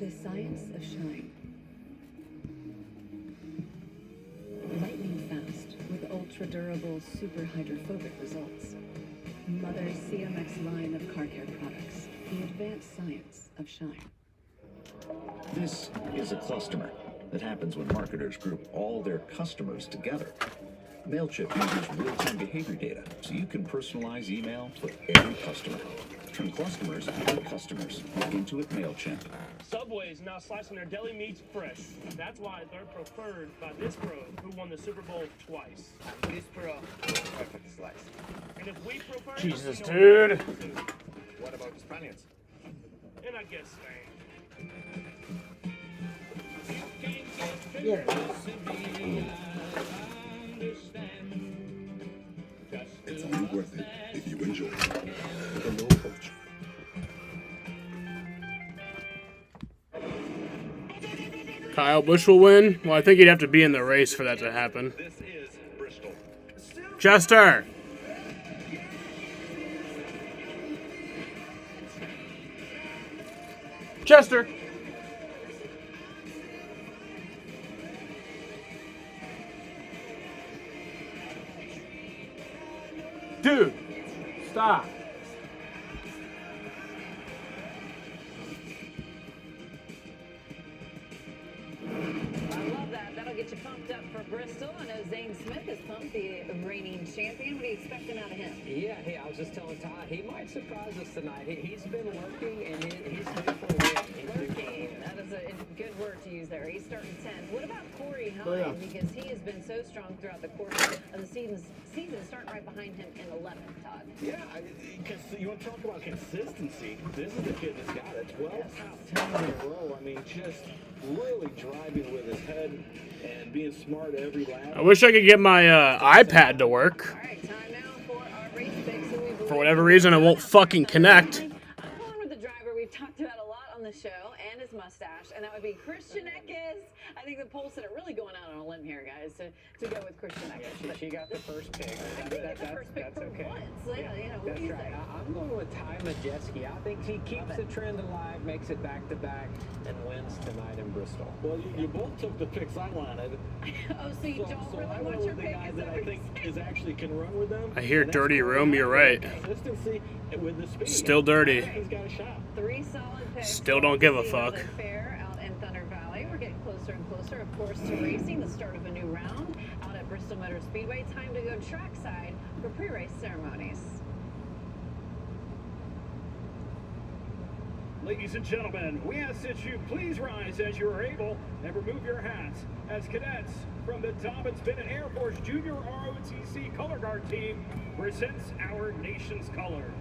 The science of shine. Lightning fast with ultra-durable, super hydrophobic results. Mother's CMX line of car care products. The advanced science of shine. This is a cluster that happens when marketers group all their customers together. MailChimp uses real-time behavior data, so you can personalize email for every customer. Turn customers into customers. Look into it, MailChimp. Subway is now slicing their deli meats fresh. That's why they're preferred by this pro who won the Super Bowl twice. This pro, perfect slice. And if we prefer... Jesus, dude. What about the Spaniards? And I guess Spain. Yeah. It's only worth it if you enjoy it. Hello, Coach. Kyle Busch will win? Well, I think he'd have to be in the race for that to happen. This is Bristol. Chester! Chester! Dude! Stop! That'll get you pumped up for Bristol. I know Zane Smith is pumped, the reigning champion. What are you expecting out of him? Yeah, hey, I was just telling Todd, he might surprise us tonight. He's been lurking, and he's due for a win. Lurking. That is a good word to use there. He's starting 10th. What about Corey Hine? Because he has been so strong throughout the course of the season, starting right behind him in 11th, Todd. Yeah, because you want to talk about consistency. This is a kid that's got it. 12 top 10 in a row. I mean, just really driving with his head and being smart every lap. I wish I could get my iPad to work. All right, time now for our race picks. For whatever reason, it won't fucking connect. I'm going with the driver we've talked about a lot on the show and his mustache, and that would be Christian Eckes. I think the polls said are really going out on a limb here, guys, to go with Christian Eckes. Yeah, she got the first pick. That's okay. Once. Yeah, you know, what That's do you right. think? I'm going with Ty Majeski. I think he keeps the trend alive, makes it back-to-back, and wins tonight in Bristol. Well, you both took the picks I wanted. Oh, so you don't really I want went your with the pick? guy Is that that I what think you're is actually can run with them. I hear And that's dirty Corey room, you're right. Consistency with the speed. Still dirty. He's got a shot. 3 solid picks. Still don't give a See how fuck. they fare out in Thunder Valley. We're getting closer and closer, of course, to racing, the start of a new round out at Bristol Motor Speedway. Time to go trackside for pre-race ceremonies. Ladies and gentlemen, we ask that you please rise as you are able and remove your hats as cadets from the Dobbins Bennett Air Force Junior ROTC Color Guard Team presents our nation's colors.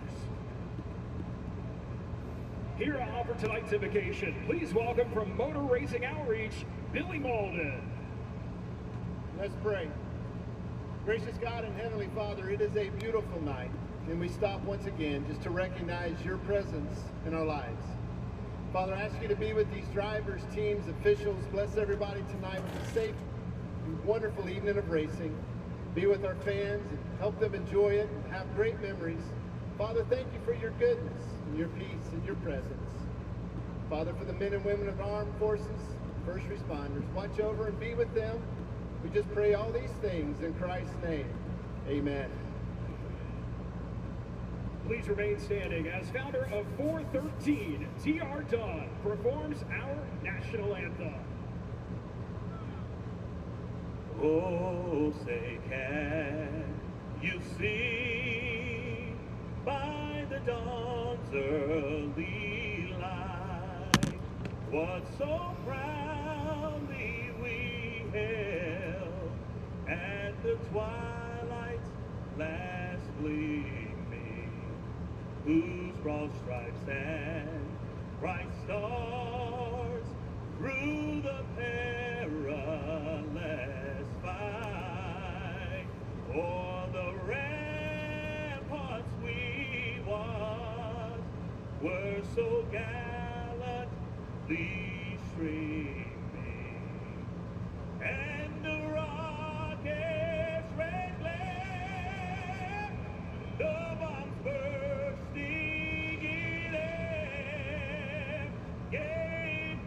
Here to offer tonight's invocation, please welcome from Motor Racing Outreach, Billy Malden. Let's pray. Gracious God and Heavenly Father, it is a beautiful night, and we stop once again just to recognize your presence in our lives. Father, I ask you to be with these drivers, teams, officials. Bless everybody tonight with a safe and wonderful evening of racing. Be with our fans and help them enjoy it and have great memories. Father, thank you for your goodness and your peace and your presence. Father, for the men and women of the armed forces, first responders, watch over and be with them. We just pray all these things in Christ's name. Amen. Please remain standing as founder of 413, T.R. Dunn performs our national anthem. Oh, say can you see by the dawn's early light what so proudly we hailed at the twilight's last gleaming, whose broad stripes and bright stars through the perilous fight o'er the ramparts we watched were so gallantly streaming, and the rocket's red glare, the bombs bursting in air, gave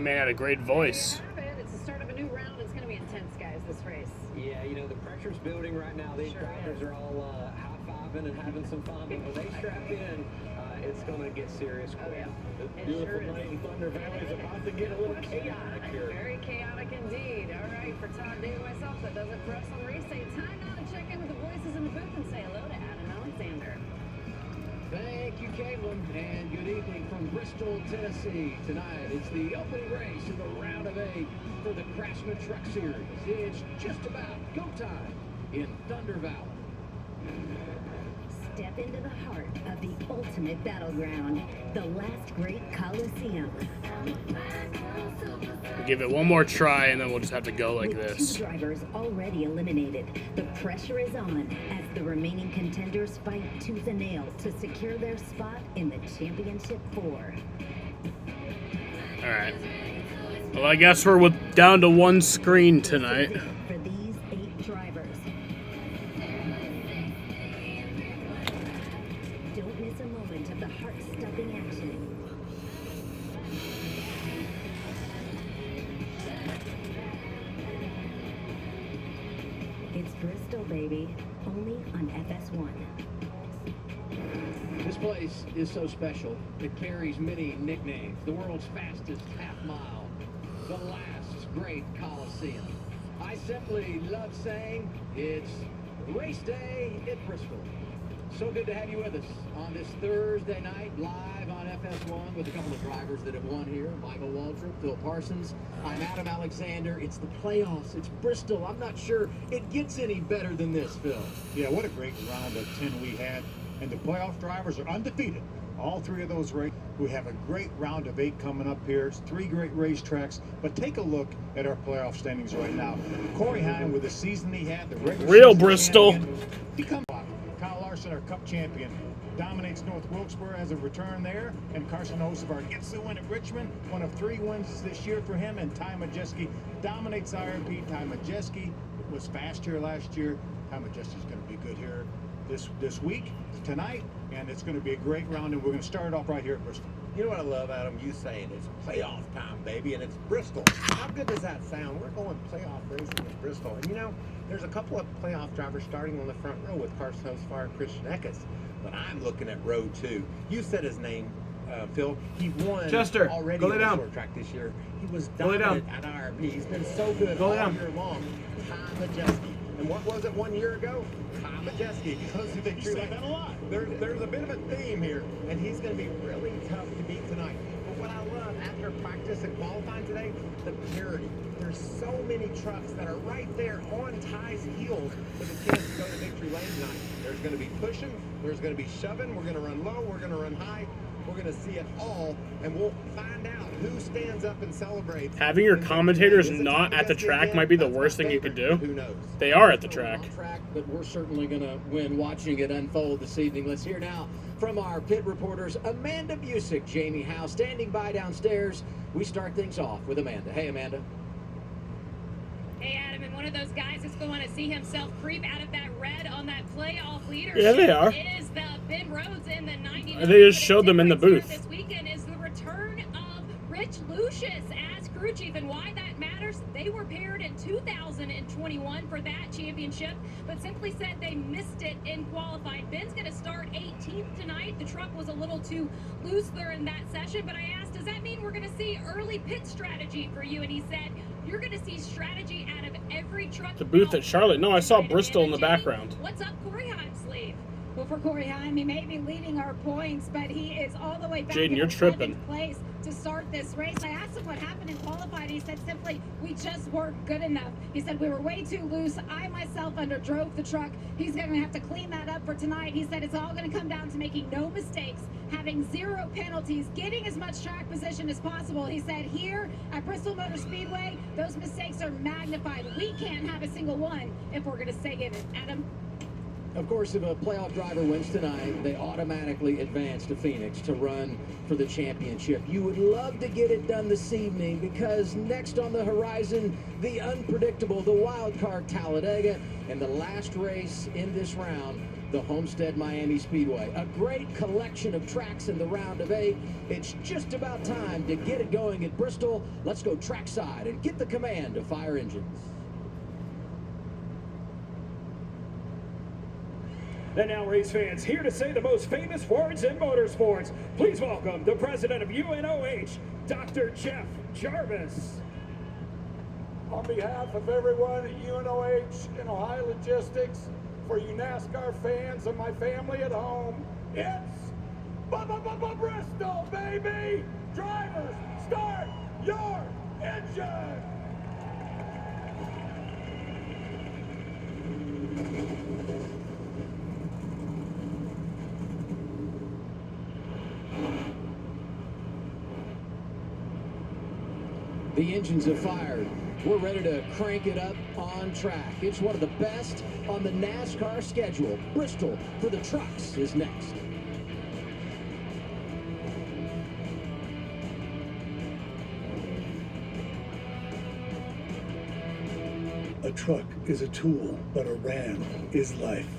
Man had a great voice. It's the start of a new round. It's going to be intense, guys, this race. Yeah, you know, the pressure's building right now. These drivers are all high-fiving and having some fun, but when they strap in, it's going to get serious quick. Oh, yeah. This beautiful night in Thunder Valley is about to get a little chaotic here. Very chaotic indeed. All right, for Todd Day and myself, that does it for us on race day. Time now to check in with the voices in the booth and say hello to Adam Alexander. Thank you, Caitlin, and good evening from Bristol, Tennessee. Tonight, it's the opening race in the round of 8 for the Craftsman Truck Series. It's just about go time in Thunder Valley. Step into the heart of the ultimate battleground, the last great Coliseum. Give it one more try, and then we'll just have to go like With this. 2 drivers already eliminated, the pressure is on as the remaining contenders fight tooth and nail to secure their spot in the Championship 4. All right. Well, I guess we're down to one screen tonight. For these 8 drivers. Don't miss a moment of the heart-stopping action. It's Bristol, baby, only on FS1. This place is so special. It carries many nicknames. The world's fastest half mile. The last great Coliseum. I simply love saying it's race day at Bristol. So good to have you with us on this Thursday night, live on FS1 with a couple of drivers that have won here. Michael Waltrip, Phil Parsons. I'm Adam Alexander. It's the playoffs. It's Bristol. I'm not sure it gets any better than this, Phil. Yeah, what a great round of 10 we had. And the playoff drivers are undefeated. All 3 of those races. We have a great round of 8 coming up here. It's 3 great racetracks. But take a look at our playoff standings right now. Corey Heim, with the season he had, the regular Real season Bristol. he comes up. Kyle Larson, our Cup champion, dominates North Wilkesboro as a return there. And Carson Hosevar gets the win at Richmond. One of 3 wins this year for him. And Ty Majeski dominates IRP. Ty Majeski was fast here last year. Ty Majeski's going to be good here this week, tonight, and it's going to be a great round, and we're going to start off right here at Bristol. You know what I love, Adam? You saying it's playoff time, baby, and it's Bristol. How good does that sound? We're going playoff racing at Bristol. And you know, there's a couple of playoff drivers starting on the front row with Carson Hosevar and Christian Eckes. But I'm looking at row 2. You said his name, Phil. He won Chester, already go on lay the down. short track this year. He was Go lay down. dominant at IRP. He's been so good Go lay all down. year long. Ty Majeski. And what was it 1 year ago? Ty Majeski. You say that a lot. There's a bit of a theme here, and he's going to be really tough to beat tonight. But what I love after practice and qualifying today, the purity. There's so many trucks that are right there on Ty's heels with a chance to go to victory lane tonight. There's going to be pushing, there's going to be shoving, we're going to run low, we're going to run high. We're going to see it all, and we'll find out who stands up and celebrates. Having your commentators not at the track might be the worst thing you could do. Who knows? They are at the track. But we're certainly going to win watching it unfold this evening. Let's hear now from our pit reporters, Amanda Busick, Jamie Howe, standing by downstairs. We start things off with Amanda. Hey, Amanda. Hey, Adam, and one of those guys that's going to see himself creep out of that red on that playoff leadership Yeah, they are. is the Ben Rhodes in the 90. They just showed them in the booth. This weekend is the return of Rich Lucius as crew chief, and why that matters, they were paired in 2021 for that championship, but simply said they missed it in qualifying. Ben's going to start 18th tonight. The truck was a little too loose there in that session, but I asked, does that mean we're going to see early pit strategy for you? And he said, you're going to see strategy out of every truck. The booth at Charlotte. No, I saw Bristol in the background. What's up Corey Heim's sleeve? Well, for Corey Heim, he may be leading our points, but he is all the way back Jaden, in you're tripping. place to start this race. I asked him what happened in qualifying. He said simply, we just weren't good enough. He said we were way too loose. I myself underdrove the truck. He's going to have to clean that up for tonight. He said it's all going to come down to making no mistakes, having 0 penalties, getting as much track position as possible. He said here at Bristol Motor Speedway, those mistakes are magnified. We can't have a single one if we're going to stay in it. Adam? Of course, if a playoff driver wins tonight, they automatically advance to Phoenix to run for the championship. You would love to get it done this evening because next on the horizon, the unpredictable, the wild card Talladega, and the last race in this round the Homestead Miami Speedway. A great collection of tracks in the round of 8. It's just about time to get it going at Bristol. Let's go trackside and get the command of fire engines. And now, race fans, here to say the most famous words in motorsports. Please welcome the president of UNOH, Dr. Jeff Jarvis. On behalf of everyone at UNOH and Ohio Logistics, for you NASCAR fans and my family at home, it's Bristol, baby! Drivers, start your engine! The engines have fired. We're ready to crank it up on track. It's one of the best on the NASCAR schedule. Bristol for the trucks is next. A truck is a tool, but a Ram is life.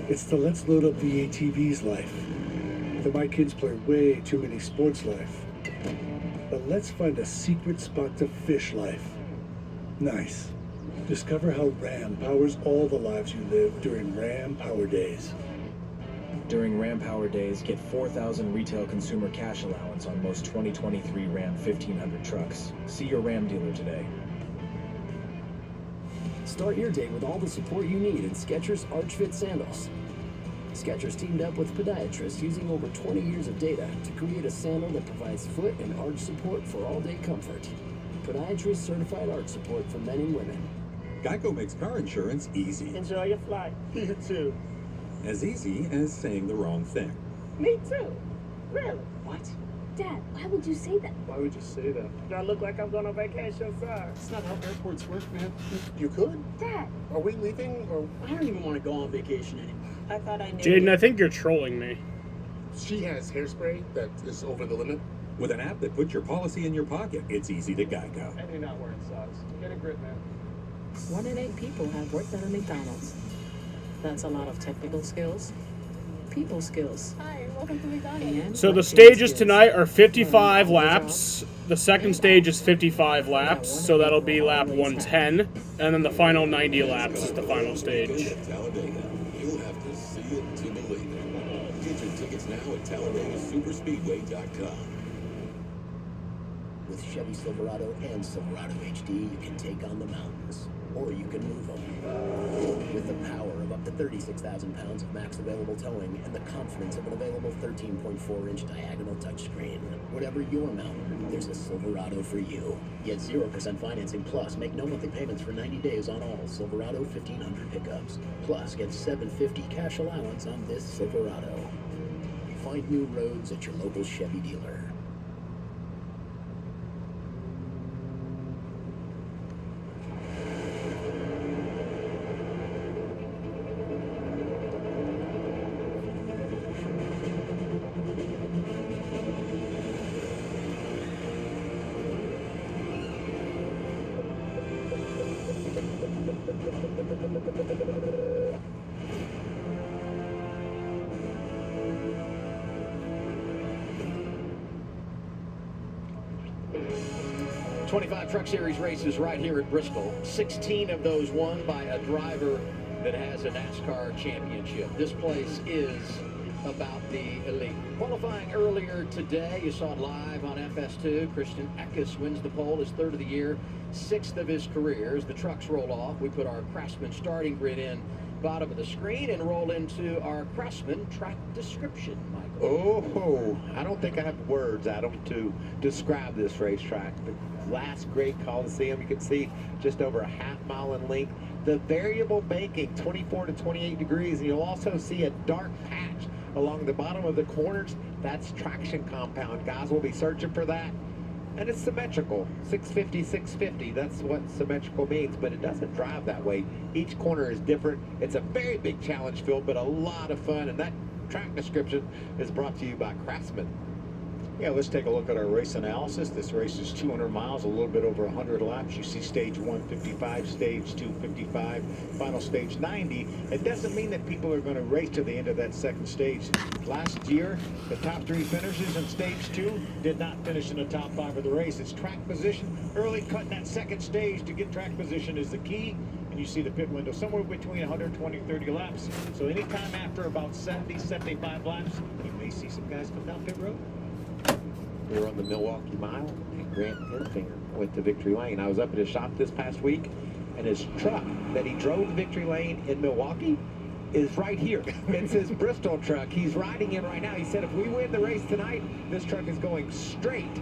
It's the let's load up the ATV's life. The my kids play way too many sports life. But let's find a secret spot to fish life. Nice. Discover how Ram powers all the lives you live during Ram Power Days. During Ram Power Days, get $4,000 retail consumer cash allowance on most 2023 Ram 1500 trucks. See your Ram dealer today. Start your day with all the support you need in Skechers Arch Fit sandals. Skechers teamed up with podiatrists using over 20 years of data to create a sandal that provides foot and arch support for all-day comfort. Podiatrist certified arch support for men and women. Geico makes car insurance easy. Enjoy your flight. You too. As easy as saying the wrong thing. Me too. Really? What? Dad, why would you say that? Why would you say that? Do I look like I'm going on vacation, sir? It's not how airports work, man. You could. Dad. Are we leaving, or I don't even want to go on vacation anymore. I thought I knew. Jaden, I think you're trolling me. she has hairspray that is over the limit? With an app that puts your policy in your pocket, it's easy to Geico. And you're not wearing socks. Get a grip, man. 1 in 8 people have worked at a McDonald's. That's a lot of technical skills, people skills. Hi, welcome to McDonald's. So the stages tonight are 55 laps. The second stage is 55 laps, so that'll be lap 110. And then the final 90 laps is the final stage. You'll have to see it to believe it. Get your tickets now at TalladegaSuperspeedway.com. With Chevy Silverado and Silverado HD, you can take on the mountains, or you can move them. With the power of up to 36,000 pounds of max available towing and the confidence of an available 13.4-inch diagonal touchscreen. Whatever your mountain, there's a Silverado for you. Get 0% financing plus make no monthly payments for 90 days on all Silverado 1500 pickups. Plus, get $750 cash allowance on this Silverado. Find new roads at your local Chevy dealer. Truck Series races right here at Bristol. 16 of those won by a driver that has a NASCAR championship. This place is about the elite. Qualifying earlier today, you saw it live on FS2. Christian Eckes wins the pole, his third of the year, 6th of his career. As the trucks roll off, we put our Craftsman starting grid in bottom of the screen and roll into our Craftsman track description, Michael. Oh, I don't think I have words, Adam, to describe this racetrack. The last great Coliseum, you can see just over a half mile in length. The variable banking, 24 to 28 degrees, and you'll also see a dark patch along the bottom of the corners. That's traction compound. Guys will be searching for that. And it's symmetrical, 650, 650. That's what symmetrical means, but it doesn't drive that way. Each corner is different. It's a very big challenge field, but a lot of fun. And that track description is brought to you by Craftsman. Yeah, let's take a look at our race analysis. This race is 200 miles, a little bit over 100 laps. You see stage 1, 55, stage 2, 55, final stage 90. It doesn't mean that people are going to race to the end of that second stage. Last year, the top 3 finishers in stage 2 did not finish in the top 5 of the race. It's track position. Early cutting that second stage to get track position is the key. And you see the pit window somewhere between 120 and 30 laps. So anytime after about 70, 75 laps, you may see some guys come down pit road. We were on the Milwaukee Mile, and Grant Enfinger went to Victory Lane. I was up at his shop this past week, and his truck that he drove to Victory Lane in Milwaukee is right here. It's his Bristol truck. He's riding in right now. He said if we win the race tonight, this truck is going straight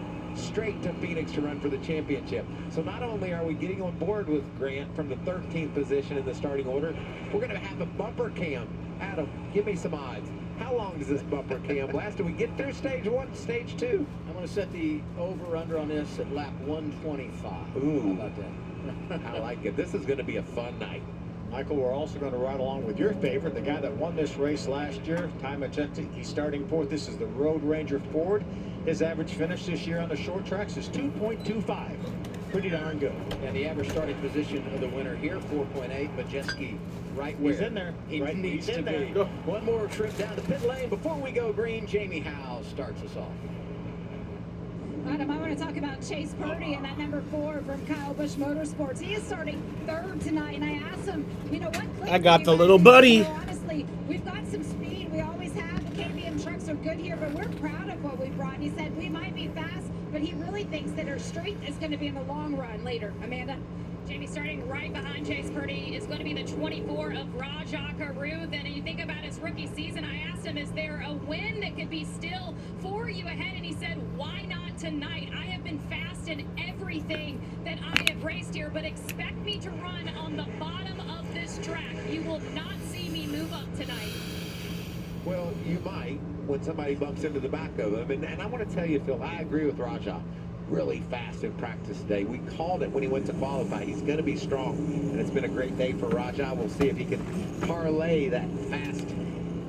to Phoenix to run for the championship. So not only are we getting on board with Grant from the 13th position in the starting order, we're going to have a bumper cam. Adam, give me some odds. How long does this bumper cam last? Do we get through stage 1, stage 2? I'm going to set the over-under on this at lap 125. Ooh. How about that? I like it. This is going to be a fun night. Michael, we're also going to ride along with your favorite, the guy that won this race last year, Ty Majeski. He's starting 4th. This is the Road Ranger Ford. His average finish this year on the short tracks is 2.25. Pretty darn good. And the average starting position of the winner here, 4.8. Majeski right where He's in there. he Right, needs he's to in there. be. Go. One more trip down to pit lane. Before we go green, Jamie Howe starts us off. Adam, I want to talk about Chase Purdy and that number 4 from Kyle Busch Motorsports. He is starting 3rd tonight, and I asked him, you know, what clicked I got with the you little guys? buddy. You know, honestly, we've got some speed. We always have. The KBM trucks are good here, but we're proud of what we brought. And he said we might be fast, but he really thinks that our strength is going to be in the long run later. Amanda? Jamie, starting right behind Chase Purdy is going to be the 24 of Rajah Caruth. And you think about his rookie season, I asked him, is there a win that could be still for you ahead? And he said, why not tonight? I have been fast in everything that I have raced here, but expect me to run on the bottom of this track. You will not see me move up tonight. Well, you might when somebody bumps into the back of him. And I want to tell you, Phil, I agree with Rajah. Really fast in practice today. We called it when he went to qualify. He's going to be strong, and it's been a great day for Rajah. We'll see if he can parlay that fast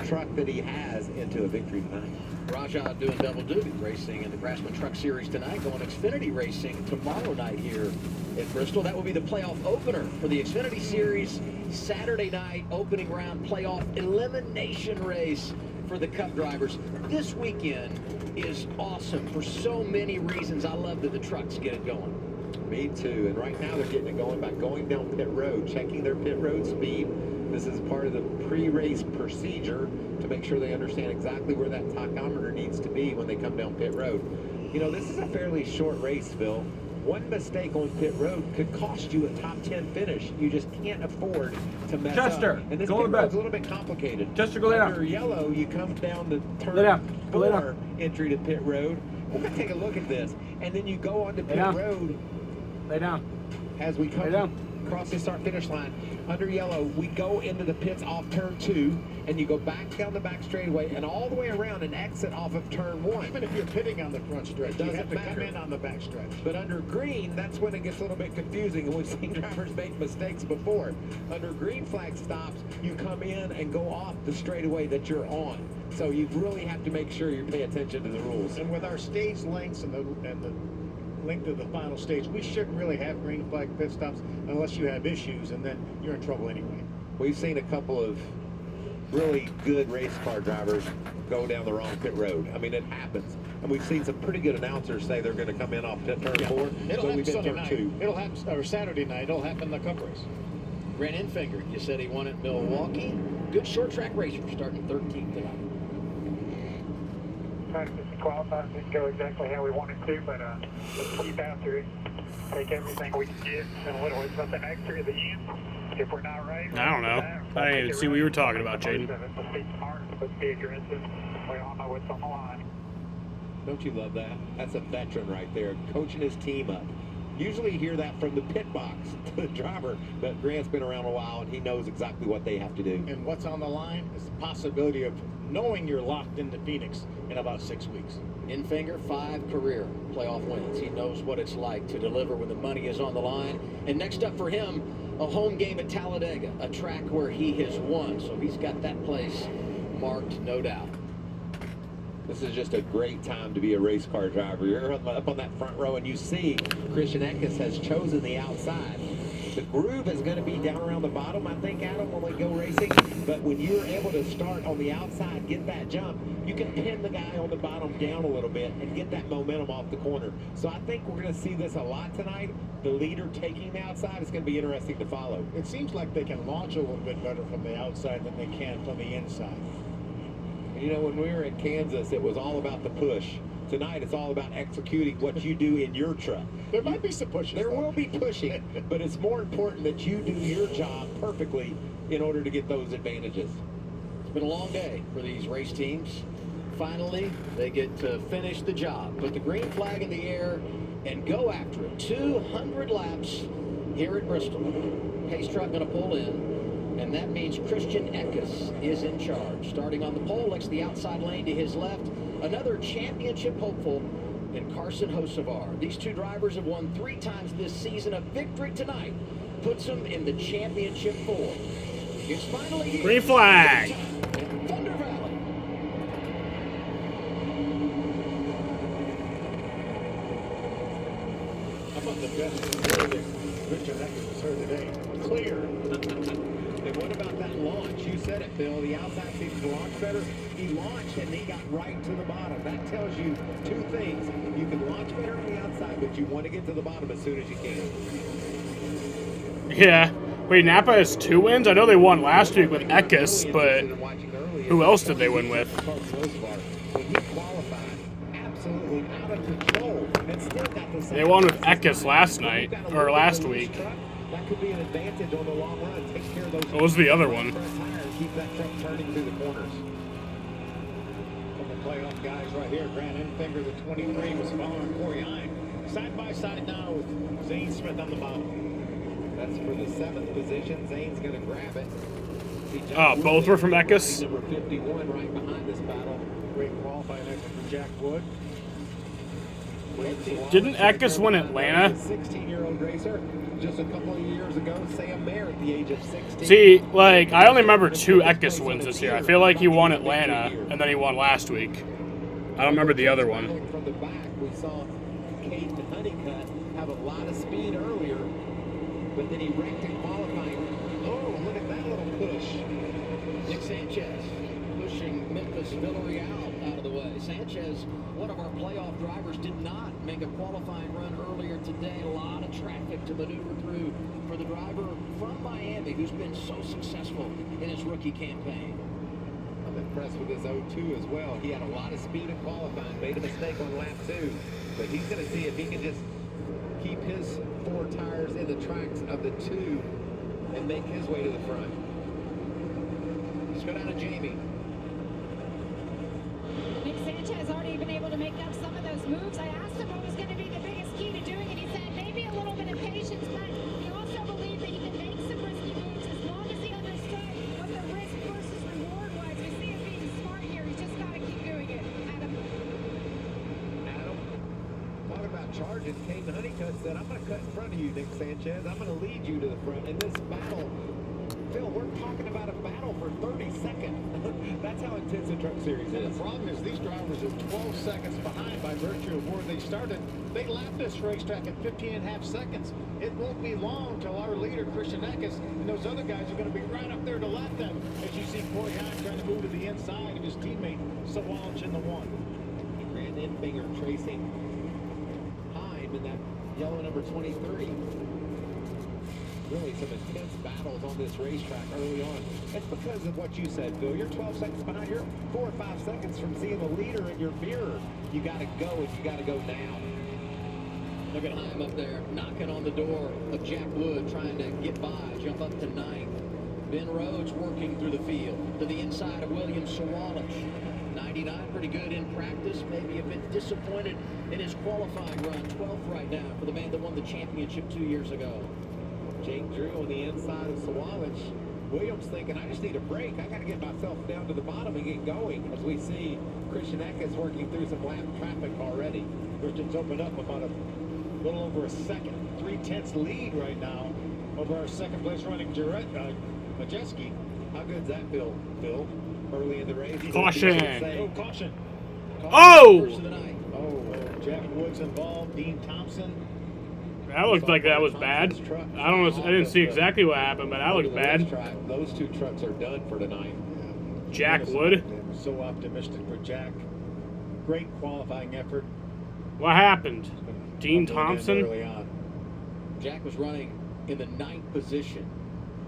truck that he has into a victory tonight. Rajah doing double duty, racing in the Grassman Truck Series tonight, going Xfinity racing tomorrow night here in Bristol. That will be the playoff opener for the Xfinity Series. Saturday night, opening round playoff elimination race for the Cup drivers. This weekend is awesome for so many reasons. I love that the trucks get it going. Me too. And right now they're getting it going by going down pit road, checking their pit road speed. This is part of the pre-race procedure to make sure they understand exactly where that tachometer needs to be when they come down pit road. You know, this is a fairly short race, Phil. One mistake on pit road could cost you a top 10 finish. You just can't afford to mess Chester, up. And this go pit to bed. road's a little bit complicated. Chester, go lay down. Under yellow, you come down the turn Lay down. Go lay 4 down. entry to pit road. We're going to take a look at this. And then you go on to pit down. road. Lay down. As we come Lay down. across the start-finish line, under yellow, we go into the pits off turn 2, and you go back down the back straightaway and all the way around and exit off of turn 1. Even if you're pitting on the front stretch, you Doesn't have to matter. come in on the back stretch. But under green, that's when it gets a little bit confusing, and we've seen drivers make mistakes before. Under green flag stops, you come in and go off the straightaway that you're on. So you really have to make sure you pay attention to the rules. And with our stage lengths and the length of the final stage, we shouldn't really have green flag pit stops unless you have issues, and then you're in trouble anyway. We've seen a couple of really good race car drivers go down the wrong pit road. I mean, it happens. And we've seen some pretty good announcers say they're going to come in off pit turn 4. It'll so happen we've been Sunday turn night. 2. It'll happen, or Saturday night. It'll happen in the Cup race. Grant Enfinger, you said he won at Milwaukee. Good short track racer, starting 13th tonight. Practice and qualify didn't go exactly how we wanted to, but let's keep after it. Take everything we can get, and a little bit something extra at the end. If we're not right, I don't know. I didn't even see what you were talking about, Jaden. Let's be smart. Let's be aggressive. We all know what's on the line. Don't you love that? That's a veteran right there, coaching his team up. Usually you hear that from the pit box to the driver, but Grant's been around a while and he knows exactly what they have to do. And what's on the line is the possibility of knowing you're locked into Phoenix in about 6 weeks. Enfinger, 5 career playoff wins. He knows what it's like to deliver when the money is on the line. And next up for him, a home game at Talladega, a track where he has won. So he's got that place marked, no doubt. This is just a great time to be a race car driver. You're up on that front row and you see Christian Eckes has chosen the outside. The groove is going to be down around the bottom, I think, Adam, when we go racing. But when you're able to start on the outside, get that jump, you can pin the guy on the bottom down a little bit and get that momentum off the corner. So I think we're going to see this a lot tonight. The leader taking the outside is going to be interesting to follow. It seems like they can launch a little bit better from the outside than they can from the inside. You know, when we were in Kansas, it was all about the push. Tonight, it's all about executing what you do in your truck. There might be some pushing. There will be pushing, but it's more important that you do your job perfectly in order to get those advantages. It's been a long day for these race teams. Finally, they get to finish the job, put the green flag in the air, and go after it. 200 laps here at Bristol. Pace truck going to pull in, and that means Christian Eckes is in charge. Starting on the pole, looks the outside lane to his left. Another championship hopeful in Carson Hocevar. These two drivers have won 3 times this season. A victory tonight puts them in the championship 4. It's finally here. Green flag. In Thunder Valley. How about the best verdict Christian Eckes has heard today? Clear. And what about that launch? You said it, Phil. The outside seems to launch better. He launched and he got right to the bottom. That tells you 2 things. You can launch better on the outside, but you want to get to the bottom as soon as you can. Yeah. Wait, Napa has 2 wins? I know they won last week with Eckes, but who else did they win with? When he qualified, absolutely out of control, and still got the They won with Eckes last night, or last week. That could be an advantage on the long run. Take care of those. What was the other one? Keep that truck turning through the corners. Couple playoff guys right here. Grant Enfinger, the 23, was following Corey Hine. Side by side now with Zane Smith on the bottom. That's for the 7th position. Zane's going to grab it. Oh, both were from Eckes? Number 51 right behind this battle. Great qualifying effort from Jack Wood. Didn't Eckes win Atlanta? 16-year-old racer. Just a couple of years ago, Sam Mayer at the age of 16. See, like, I only remember 2 Eckes wins this year. I feel like he won Atlanta, and then he won last week. I don't remember the other one. From the back, we saw Caden Honeycutt have a lot of speed earlier, but then he wrecked in qualifying. Oh, look at that little push. Nick Sanchez pushing Memphis Villarreal out of the way. Sanchez, one of our playoff drivers, did not make a qualifying run earlier today. A lot of traffic to maneuver through for the driver from Miami who's been so successful in his rookie campaign. I'm impressed with his 0-2 as well. He had a lot of speed in qualifying, made a mistake on lap 2, but he's going to see if he can just keep his 4 tires in the tracks of the 2 and make his way to the front. Let's go down to Jamie. Nick Sanchez has already been able to make up some of those moves. I asked him what was going to be the biggest key to doing it. He said maybe a little bit of patience, but he also believed that he could make some risky moves as long as he understood what the risk versus reward was. We see him being smart here. He's just got to keep doing it. Adam, talk about charges. Caden Honeycutt said, I'm going to cut in front of you, Nick Sanchez. I'm going to lead you to the front. In this battle, Phil, we're talking about a battle for 30 seconds. That's how intense the Truck Series is. And the problem is these drivers are 12 seconds behind by virtue of where they started. They lapped this racetrack in 15.5 seconds. It won't be long till our leader, Christian Eckes, and those other guys are going to be right up there to lap them. As you see Corey Hine trying to move to the inside of his teammate, Sawalch in the 1. Grant Enfinger tracing Hine in that yellow number 23. Really some intense battles on this racetrack early on. It's because of what you said, Phil. You're 12 seconds behind. You're 4 or 5 seconds from seeing the leader in your mirror. You got to go, and you got to go now. Look at Heim up there, knocking on the door of Jack Wood, trying to get by, jump up to 9th. Ben Rhodes working through the field to the inside of William Sawallish. 99, pretty good in practice, maybe a bit disappointed in his qualifying run. 12th right now for the man that won the championship 2 years ago. Jake Drew on the inside of Sawallish. Williams thinking, I just need a break. I got to get myself down to the bottom and get going. As we see Christian Eckes working through some lap traffic already. Christian's opened up about a little over a second. 3/10 lead right now over our second place running Majeski. How good's that feel, Phil? Early in the race. Caution. Oh, caution. Oh! Jack Wood's involved. Dean Thompson. That looked like that was bad. I don't know. I didn't see exactly what happened, but that looked bad. Those two trucks are done for tonight. Jack Wood. So optimistic for Jack. Great qualifying effort. What happened? Dean Thompson? Early on. Jack was running in the 9th position.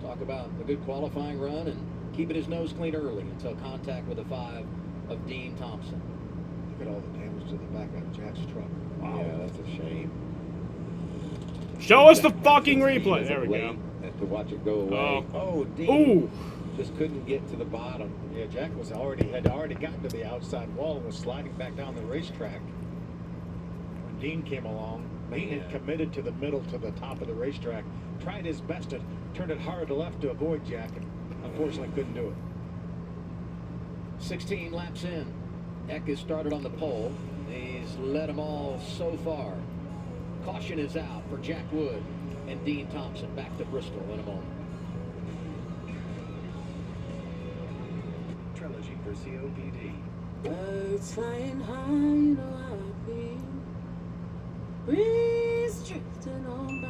Talk about a good qualifying run and keeping his nose clean early until contact with the 5 of Dean Thompson. Look at all the damage to the back of Jack's truck. Wow. Yeah, that's a shame. Show us the fucking replay. There we go. To watch it go away. Oh, Dean just couldn't get to the bottom. Yeah, Jack had already gotten to the outside wall and was sliding back down the racetrack. When Dean came along, Dean had committed to the middle to the top of the racetrack, tried his best to turn it hard to left to avoid Jack, and unfortunately couldn't do it. 16 laps in. Eck has started on the pole. He's led them all so far. Caution is out for Jack Wood and Dean Thompson. Back to Bristol in a moment. Trilogy for COPD. Birds flying high, you know how I feel. Breeze drifting on by,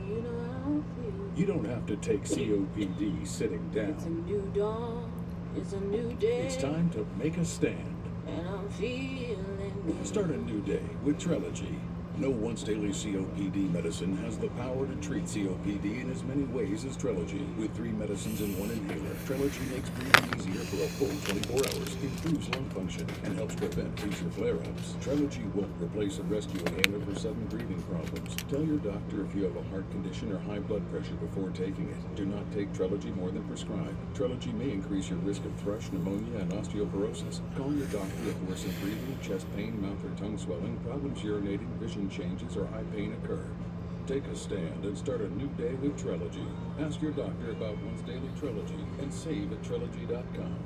you know how I feel. You don't have to take COPD sitting It's a down. new dawn, it's a new day. It's time to make a stand. And I'm feeling good. Start a new day with Trilogy. No once-daily COPD medicine has the power to treat COPD in as many ways as Trilogy. With 3 medicines in 1 inhaler, Trilogy makes breathing easier for a full 24 hours, improves lung function, and helps prevent future flare-ups. Trilogy won't replace a rescue inhaler for sudden breathing problems. Tell your doctor if you have a heart condition or high blood pressure before taking it. Do not take Trilogy more than prescribed. Trilogy may increase your risk of thrush, pneumonia, and osteoporosis. Call your doctor if worsened breathing, chest pain, mouth or tongue swelling, problems urinating, vision changes, or high pain occur. Take a stand and start a new day with Trilogy. Ask your doctor about once daily Trilogy and save at Trilogy.com.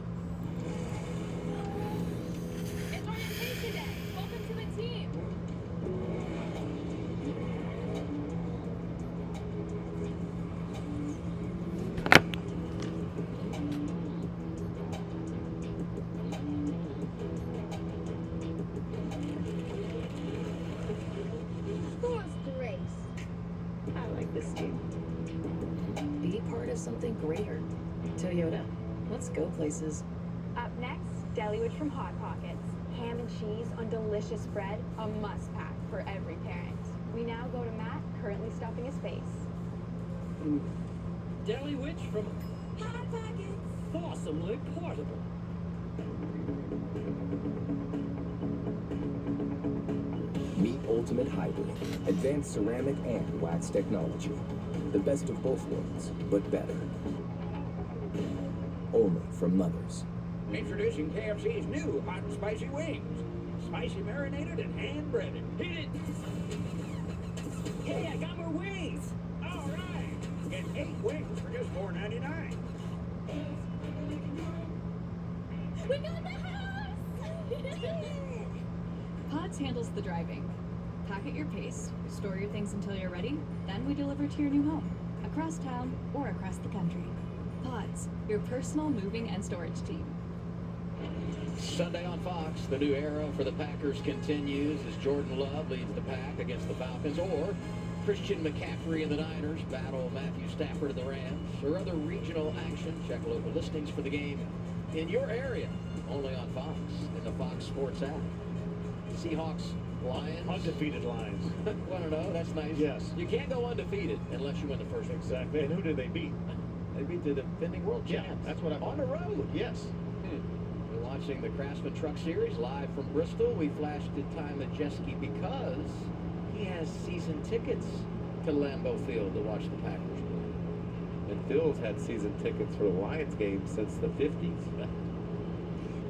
It's orientation day. Welcome to the team. I like this team. Be part of something greater. Toyota, let's go places. Up next, Deli-Witch from Hot Pockets. Ham and cheese on delicious bread, a must-pack for every parent. We now go to Matt, currently stuffing his face. Deli-Witch from Hot Pockets. Awesomely portable. Meet Ultimate Hybrid, advanced ceramic and wax technology. The best of both worlds, but better. Only from Mothers. Introducing KFC's new hot and spicy wings. Spicy marinated and hand breaded. Hit it! Hey, I got more wings! All right! Get 8 wings for just $4.99. We got the house! Pods handles the driving. Pack at your pace, store your things until you're ready, then we deliver to your new home, across town or across the country. Pods, your personal moving and storage team. Sunday on Fox, the new era for the Packers continues as Jordan Love leads the pack against the Falcons, or Christian McCaffrey and the Niners battle Matthew Stafford and the Rams, or other regional action. Check local listings for the game in your area, only on Fox and the Fox Sports app. Seahawks, Lions. Undefeated Lions. Want to know? That's nice. Yes. You can't go undefeated unless you win the first. Exactly. And who did they beat? They beat the defending world champs. Yeah, that's what I on the road. Yes. We're watching the Craftsman Truck Series live from Bristol. We flashed to Ty Majeski because he has season tickets to Lambeau Field to watch the Packers play. And Phil's had season tickets for the Lions game since the 50s.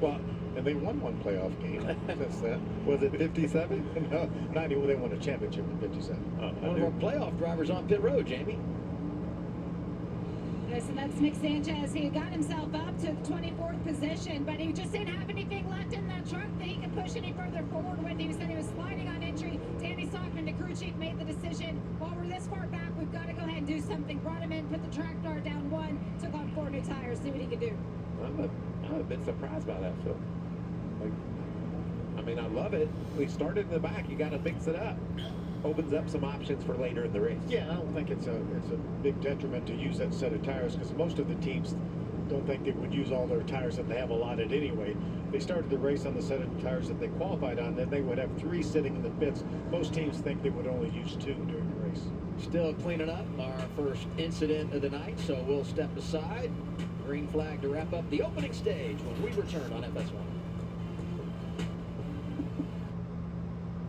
Well, and they won one playoff game since then. Was it 57? No, 90. Well, they won a championship in 57. One of our playoff drivers on pit road, Jamie. So that's Nick Sanchez. He got himself up to the 24th position, but he just didn't have anything left in that truck that he could push any further forward with. He said he was sliding on entry. Danny Stockman, the crew chief, made the decision. While we're this far back, we've got to go ahead and do something. Brought him in, put the track guard down 1, took on 4 new tires, see what he could do. I'm a bit surprised by that, Phil. Like, I mean, I love it. We started in the back. You got to mix it up. Opens up some options for later in the race. Yeah, I don't think it's a big detriment to use that set of tires because most of the teams don't think they would use all their tires that they have allotted anyway. They started the race on the set of tires that they qualified on, then they would have 3 sitting in the pits. Most teams think they would only use 2 during the race. Still cleaning up our first incident of the night, so we'll step aside. Green flag to wrap up the opening stage when we return on FS1.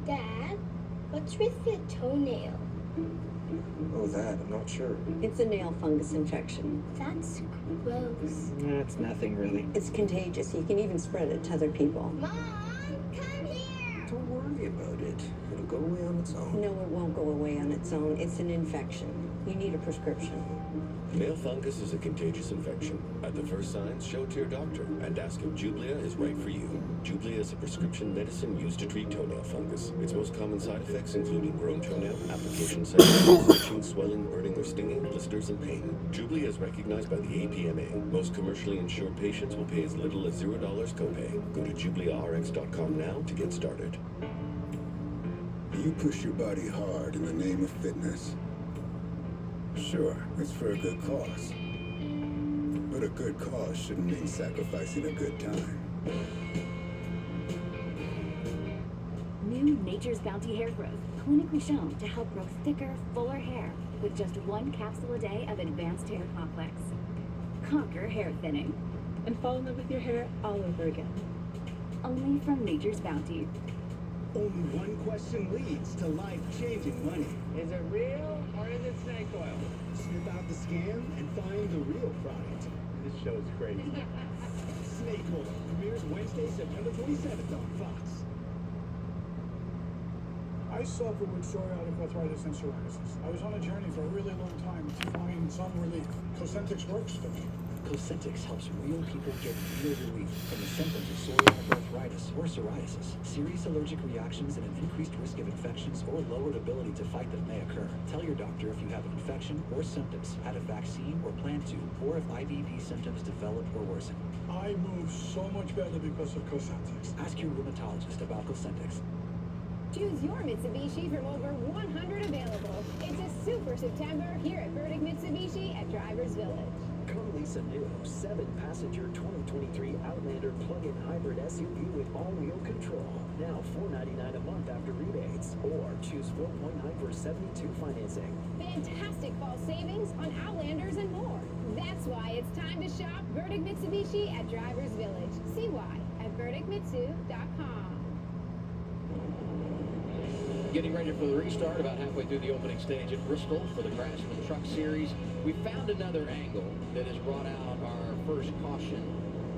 Dad, what's with your toenail? Oh, that, I'm not sure. It's a nail fungus infection. That's gross. That's nothing really. It's contagious. You can even spread it to other people. Mom, come here. Don't worry about it. It'll go away on its own. No, it won't go away on its own. It's an infection. You need a prescription. Nail fungus is a contagious infection. At the first signs, show it to your doctor and ask if Jublia is right for you. Jublia is a prescription medicine used to treat toenail fungus. Its most common side effects include grown toenail, application site, itching, swelling, burning or stinging, blisters, and pain. Jublia is recognized by the APMA. Most commercially insured patients will pay as little as $0 copay. Go to JubliaRx.com now to get started. You push your body hard in the name of fitness. Sure, it's for a good cause. But a good cause shouldn't mean sacrificing a good time. New Nature's Bounty Hair Growth, clinically shown to help grow thicker, fuller hair with just 1 capsule a day of advanced hair complex. Conquer hair thinning and fall in love with your hair all over again. Only from Nature's Bounty. Only one question leads to life-changing money. Is it real or is it snake oil? Sniff out the scam and find the real product. This show's crazy. Snake Oil premieres Wednesday, September 27th on Fox. I suffer with psoriatic arthritis and psoriasis. I was on a journey for a really long time to find some relief. Cosentyx works for me. Cosentyx helps real people get real relief from the symptoms of psoriatic arthritis or psoriasis, serious allergic reactions, and an increased risk of infections or lowered ability to fight them may occur. Tell your doctor if you have an infection or symptoms, had a vaccine or plan to, or if IBD symptoms develop or worsen. I move so much better because of Cosentyx. Ask your rheumatologist about Cosentyx. Choose your Mitsubishi from over 100 available. It's a super September here at Burdick Mitsubishi at Drivers Village. Come lease a new 7-passenger 2023 Outlander plug-in hybrid SUV with all-wheel control. Now $499 a month after rebates. Or choose 4.9 for 72 financing. Fantastic fall savings on Outlanders and more. That's why it's time to shop Burdick Mitsubishi at Drivers Village. See why at burdickmitsu.com. Getting ready for the restart about halfway through the opening stage at Bristol for the Craftsman Truck Series. We found another angle that has brought out our first caution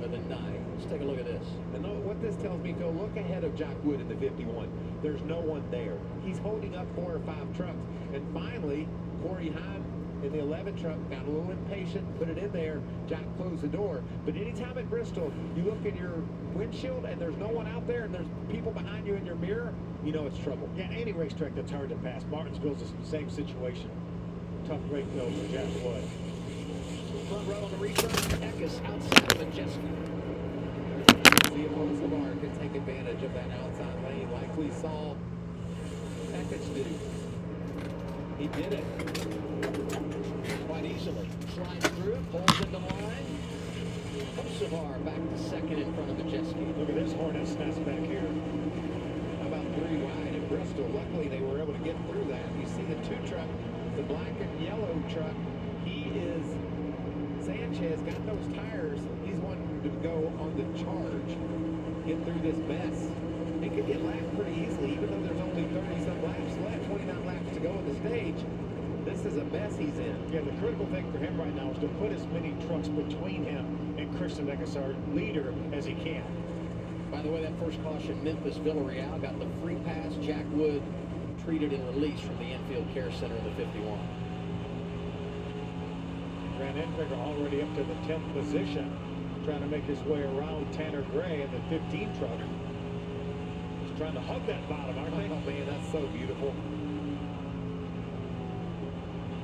of the night. Let's take a look at this. And what this tells me, Phil, look ahead of Jack Wood in the 51. There's no one there. He's holding up 4 or 5 trucks. And finally, Corey Heim in the 11 truck got a little impatient, put it in there. Jack closed the door. But anytime at Bristol, you look in your windshield and there's no one out there and there's people behind you in your mirror, you know it's trouble. Yeah, any racetrack that's hard to pass. Martinsville's the same situation. Tough break though for Jack Wood. Front row on the restart. Eckes outside of Majeski. See if Osavar can take advantage of that outside lane like we saw Eckes do. He did it. Quite easily. Slides through, pulls into line. Osavar back to second in front of Majeski. Look at this Hornet's nest back here. About 3 wide at Bristol. Luckily, they were able to get through that. You see the 2 truck, the black and yellow truck. He is Sanchez, got those tires. He's wanting to go on the charge, get through this mess. He could get lapped pretty easily, even though there's only 30-some laps left, 29 laps to go in the stage. This is a mess he's in. Yeah, the critical thing for him right now is to put as many trucks between him and Christian Eckes, our leader, as he can. By the way, that first caution, Memphis Villarreal got the free pass. Jack Wood treated and released from the infield care center in the 51. Grant Enfinger already up to the 10th position, trying to make his way around Tanner Gray in the 15 truck. He's trying to hug that bottom, aren't they? Oh man, that's so beautiful.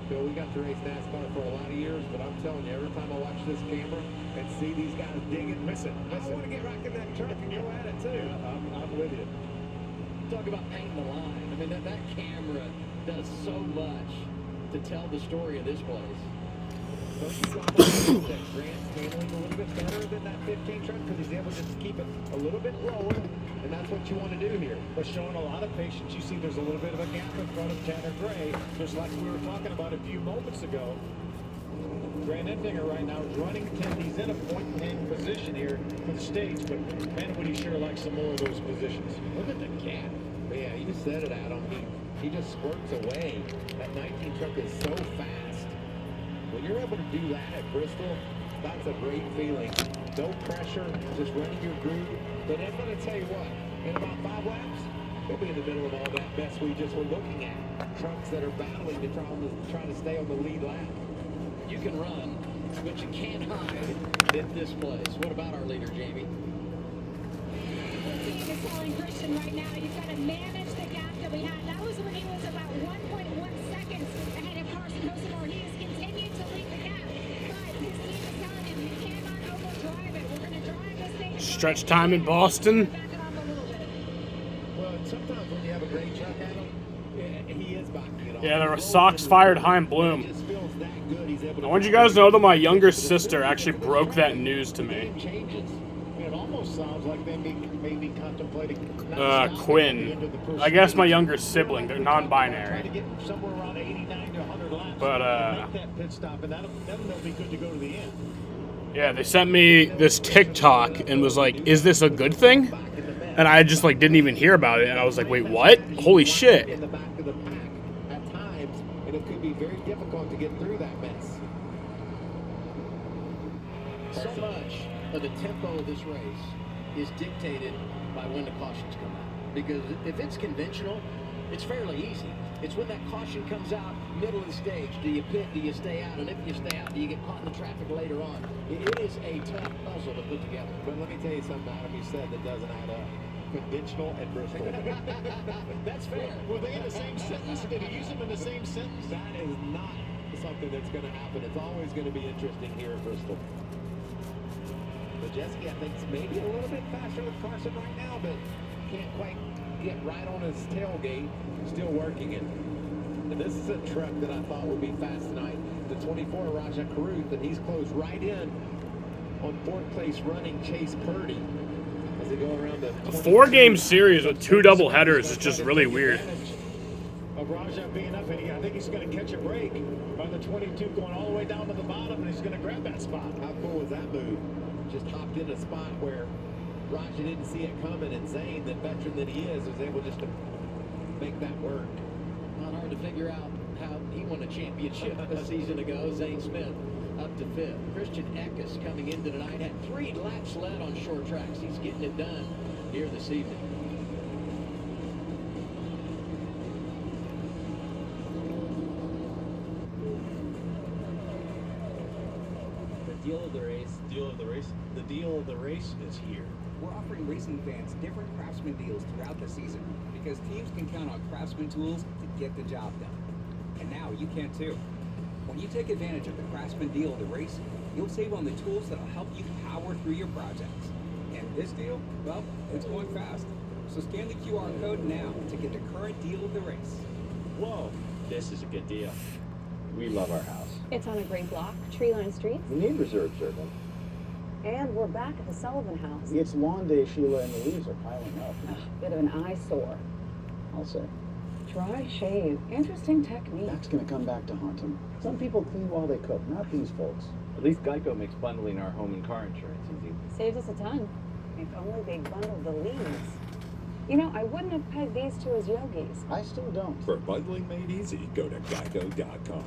Bill, we got to race NASCAR for a lot of years, but I'm telling you, every time I watch this camera and see these guys digging, miss it. I want to get right in that truck and go at it too. I'm with you. Talk about painting the line. I mean, that camera does so much to tell the story of this place. Don't you drop that Grant's handling a little bit better than that 15 truck because he's able just to keep it a little bit lower, and that's what you want to do here. But showing a lot of patience. You see there's a little bit of a gap in front of Tanner Gray, just like we were talking about a few moments ago. Grant Enfinger right now is running 10. He's in a point-10 position here for the stage, but man, would he sure like some more of those positions. Look at the gap. Yeah, you just said it, Adam. He just squirts away. That 19 truck is so fast. When you're able to do that at Bristol, that's a great feeling. No pressure, just running your groove. But I'm going to tell you what, in about 5 laps, we'll be in the middle of all that mess we just were looking at. Trucks that are battling to try to stay on the lead lap. You can run, but you can't hide at this place. What about our leader, Jamie? The team is telling Christian right now, you've got to manage the gap that we had. That was when he was about 1.1 seconds ahead of Carson Hocevar. He has continued to lead the gap, but his team is telling him you cannot overdrive it. We're going to drive this thing. Stretch time in Boston. Well, sometimes when you have a great truck, Adam, he is backing it off. Yeah, there were Sox fired Heim Bloom. I want you guys to know that my younger sister actually broke that news to me. It almost sounds like they may be contemplating Quinn. I guess my younger sibling. They're non-binary. to get somewhere around 89 to 100 laps. But make that pit stop, and then they'll be good to go to the end. yeah, they sent me this TikTok and was like, "Is this a good thing?" And I just like didn't even hear about it, and I was like, "Wait, what? Holy shit!" In the back of the pack at times, and it could be very difficult to get through that mess. So much of the tempo of this race is dictated by when the cautions come out. Because if it's conventional, it's fairly easy. It's when that caution comes out, middle of the stage. Do you pit? Do you stay out? And if you stay out, do you get caught in the traffic later on? It is a tough puzzle to put together. But let me tell you something, Adam, you said that doesn't add up. Conventional and Bristol. That's fair. Were they in the same sentence? Did he use them in the same sentence? That is not something that's going to happen. It's always going to be interesting here at Bristol. Majeski, I think, is maybe a little bit faster with Carson right now, but can't quite get right on his tailgate. Still working it. And this is a truck that I thought would be fast tonight. The 24 Raja Caruth, and he's closed right in on fourth place running Chase Purdy. As they go around the A 4-game series with 2 double headers is just really weird. Of Raja being up, and I think he's going to catch a break on the 22 going all the way down to the bottom, and he's going to grab that spot. How cool was that move? Just hopped in a spot where Raja didn't see it coming, and Zane, the veteran that he is, was able just to make that work. Not hard to figure out how he won a championship a season ago. Zane Smith up to 5th. Christian Eckes coming into tonight had 3 laps led on short tracks. He's getting it done here this evening. The deal of the race is here. We're offering racing fans different Craftsman deals throughout the season because teams can count on Craftsman tools to get the job done. And now you can too. When you take advantage of the Craftsman deal of the race, you'll save on the tools that'll help you power through your projects. And this deal, well, it's going fast. So scan the QR code now to get the current deal of the race. Whoa, this is a good deal. We love our house. It's on a great block, tree-lined streets. We need reserve serving. And we're back at the Sullivan house. It's lawn day, Sheila, and the leaves are piling up. Bit of an eyesore. I'll say. Dry shave. Interesting technique. That's going to come back to haunt him. Some people clean while they cook, not these folks. At least Geico makes bundling our home and car insurance easy. Saves us a ton. If only they bundled the leaves. You know, I wouldn't have pegged these two as yogis. I still don't. For bundling made easy, go to geico.com.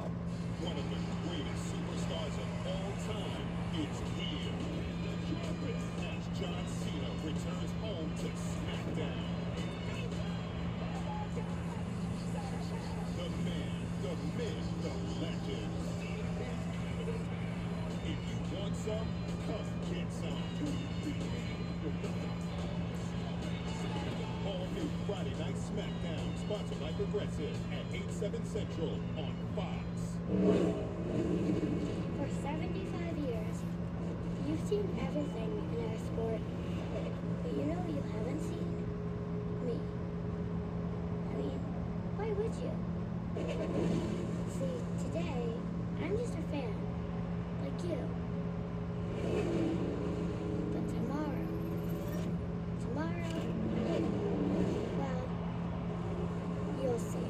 One of the greatest superstars of all time is here. The champion, as John Cena returns home to SmackDown. The man, the myth, the legend. If you want some, come get some. All new Friday Night SmackDown, sponsored by Progressive at 8/7 Central on Fox. For 75 years, you've seen everything in our sport. But you know what you haven't seen? told you. See, today, I'm just a fan, like you. But tomorrow, well, you'll see.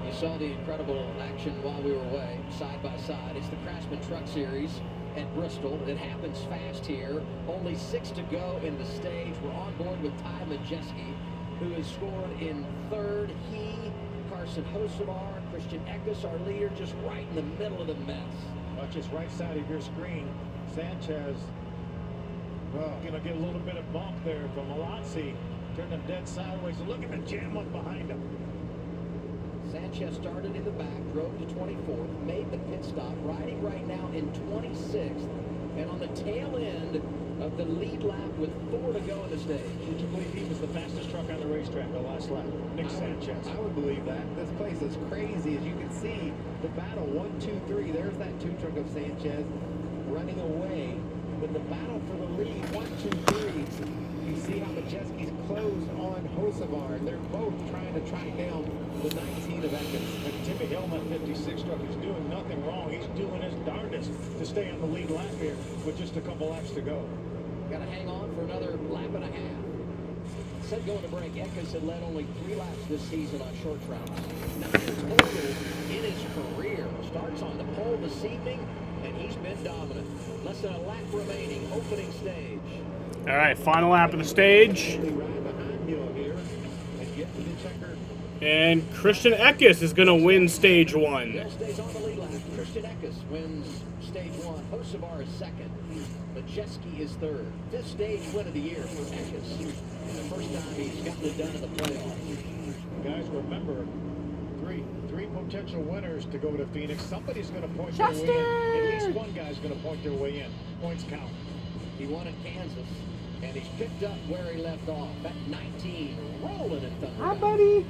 You saw the incredible action while we were away, side by side. It's the Craftsman Truck Series at Bristol. It happens fast here. Only 6 to go in the stage. We're on board with Ty Majeski, who has scored in third. He, Carson Hocevar, Christian Eckes, our leader, just right in the middle of the mess. Watch this right side of your screen. Sanchez, gonna get a little bit of bump there from Alonso. Turned him dead sideways. So look at the jam up behind him. Sanchez started in the back, drove to 24th, made the pit stop, riding right now in 26th, and on the tail end of the lead lap with 4 to go in the stage. Would you believe he was the fastest truck on the racetrack the last lap? Nick Sanchez. I would believe that. This place is crazy. As you can see, the battle 1, 2, 3. There's that 2 truck of Sanchez running away. But the battle for the lead, 1, 2, 3. You see how Majeski's closed on Hocevar, and they're both trying to track down the 19 of Eckes. And Timmy Hillman, 56 truck, is doing nothing wrong. He's doing his darndest to stay on the lead lap here with just a couple laps to go. Got to hang on for another lap and a half. Said going to break, Eckes had led only 3 laps this season on short tracks. 9 total in his career. Starts on the pole this evening, and he's been dominant. Less than a lap remaining, opening stage. All right, final lap of the stage. And Christian Eckes is going to win stage 1. Bill stays on the lead lap. Christian Eckes wins stage 1. Hocevar is second. Majeski is third. 5th stage win of the year for Eckes. The first time he's gotten it done in the playoffs. Guys, remember, three potential winners to go to Phoenix. Somebody's going to point their way in. At least one guy's going to point their way in. Points count. He won at Kansas, and he's picked up where he left off at 19, rolling in thunder. Hi, buddy.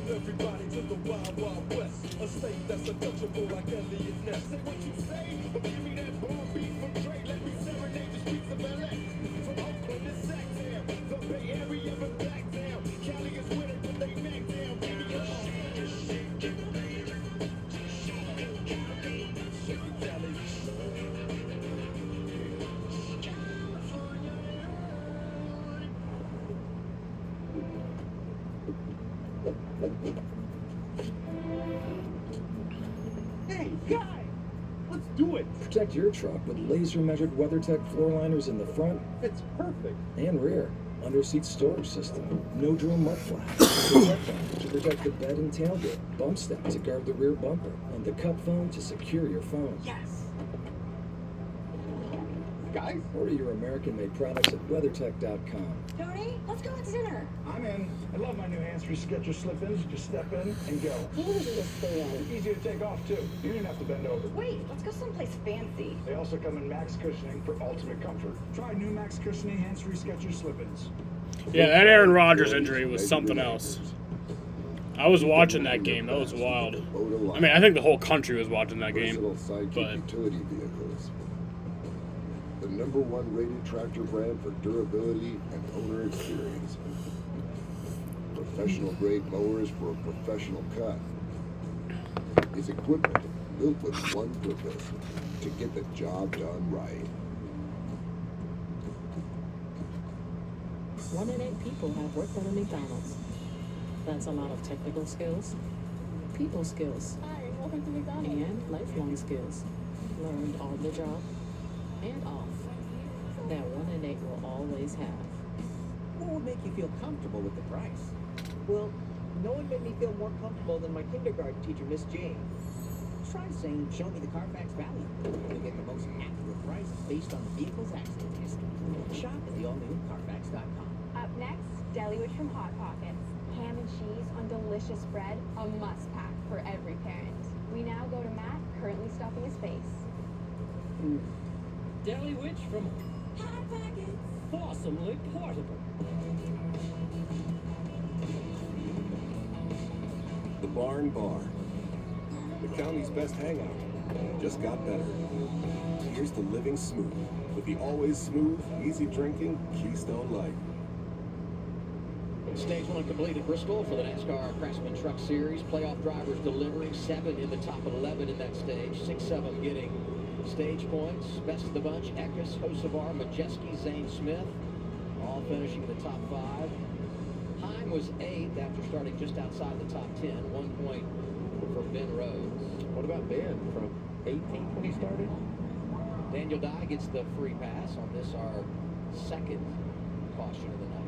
Everybody to the wild, wild west. A state that's untouchable like Elliot Ness. Say what you say, but give me that bomb beat from Dre. Let me serenade the streets of LA. From Oakland to Sacktown, the Bay Area and back down. Cali is with it when they knock down. Baby, come on. Hey, guy! Let's do it! Protect your truck with laser-measured WeatherTech floor liners in the front It's perfect. and rear. Under-seat storage system, no-drill mud flaps, the foam to protect the bed and tailgate, bump step to guard the rear bumper, and the cup foam to secure your phone. Yes! Guys? Order your American-made products at WeatherTech.com. Tony, let's go to dinner. I'm in. I love my new hands-free Skechers slip-ins. Just step in and go. Easy to stay in. Easy to take off, too. You didn't have to bend over. Wait, let's go someplace fancy. They also come in max cushioning for ultimate comfort. Try new max cushioning hands-free Skechers slip-ins. Yeah, that Aaron Rodgers injury was something else. I was watching that game. That was wild. I mean, I think the whole country was watching that game. But utility vehicles. The #1 rated tractor brand for durability and owner experience. Professional grade mowers for a professional cut. It's equipment built with one purpose: to get the job done right. 1 in 8 people have worked at a McDonald's. That's a lot of technical skills, people skills, Welcome to McDonald's. and lifelong skills learned on the job and off that 1 in 8 will always have. What would make you feel comfortable with the price? Well, no one made me feel more comfortable than my kindergarten teacher, Miss Jane. Try saying, show me the Carfax value. To get the most accurate prices based on the vehicle's accident history. Shop at the all-new Carfax.com. Up next, Deli Witch from Hot Pockets. Ham and cheese on delicious bread, a must-pack for every parent. We now go to Matt, currently stuffing his face. Deli Witch from Hot Pockets. Awesomely Portable. The Barn Bar. The county's best hangout. just got better. Here's the Living Smooth with the always smooth, easy drinking Keystone Light. Stage 1 complete at Bristol for the NASCAR Craftsman Truck Series. Playoff drivers delivering 7 in the top 11 in that stage. 6 of them getting stage points. Best of the bunch, Eckes, Hocevar, Majeski, Zane Smith, all finishing in the top 5. Heim was 8th after starting just outside the top 10. 1 point for Ben Rhodes. What about Ben from 18th when he started? Daniel Dye gets the free pass on this, our second caution of the night.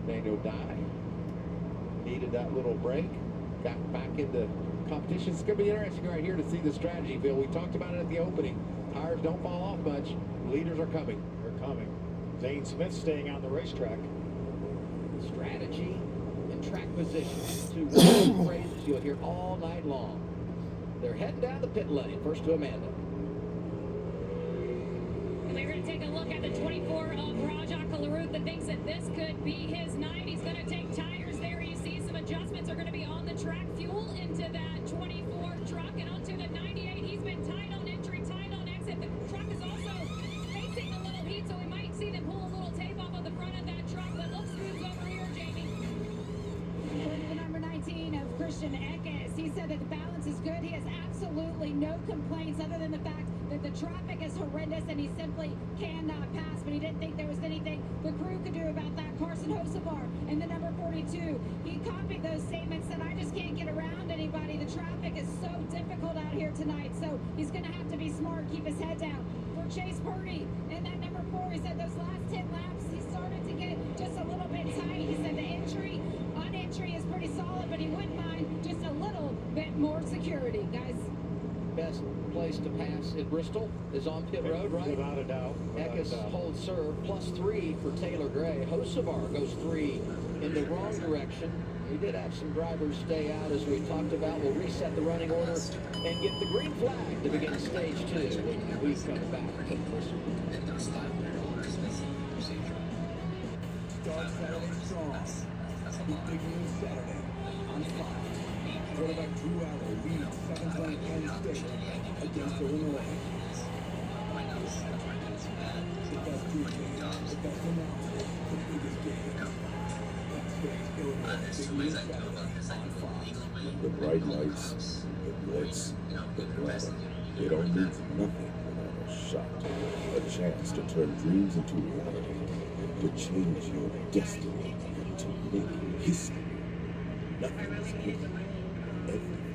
Daniel Dye needed that little break, got back into competition. It's going to be interesting right here to see the strategy, Bill. We talked about it at the opening. Tires don't fall off much. Leaders are coming. They're coming. Zane Smith staying on the racetrack. Strategy and track position. 2 wonderful phrases you'll hear all night long. They're heading down the pit lane. First to Amanda. And we're going to take a look at the 24 of Rajah Kalaruth that thinks that this could be his night. He's going to take tires there. You see some adjustments are going to be on the track. Fuel into that 24 truck and onto the 98. He's been tight on entry, tight on exit. The truck is also facing a little heat, so we might see them pull a little tape off of the front of that truck. But looks who's over here, Jamie. The number 19 of Christian Eckes. He said that the balance is good. He has absolutely no complaints other than the fact that the traffic is horrendous and he simply cannot pass. But he didn't think there was anything the crew could do about that. Carson Hocevar and the number 42. He copied those statements, said, I just can't get around anybody. The traffic is so difficult out here tonight. So he's going to have to be smart, keep his head down. For Chase Purdy and that number 4, he said those last 10 laps, he started to get just a little bit tight. He said the entry is pretty solid, but he wouldn't mind just a little bit more security, guys. Best place to pass in Bristol is on pit road, right? Without a doubt. Eckes holds serve, +3 for Taylor Gray. Hocevar goes 3 in the wrong direction. We did have some drivers stay out, as we talked about. We'll reset the running order and get the green flag to begin stage 2 when we come back to Bristol. Start Saturday strong. Big news Saturday on Fox. Quarterback Drew Allen leads 7th ranked Penn State against Illinois. The best pregame, the best analysis, the biggest game. Backstage Illinois. Big news Saturday on Fox. The bright lights, the blitz, the glamour. It all means nothing without a shot. A chance to turn dreams into reality. To change your destiny. To make history. Nothing is given. Everything.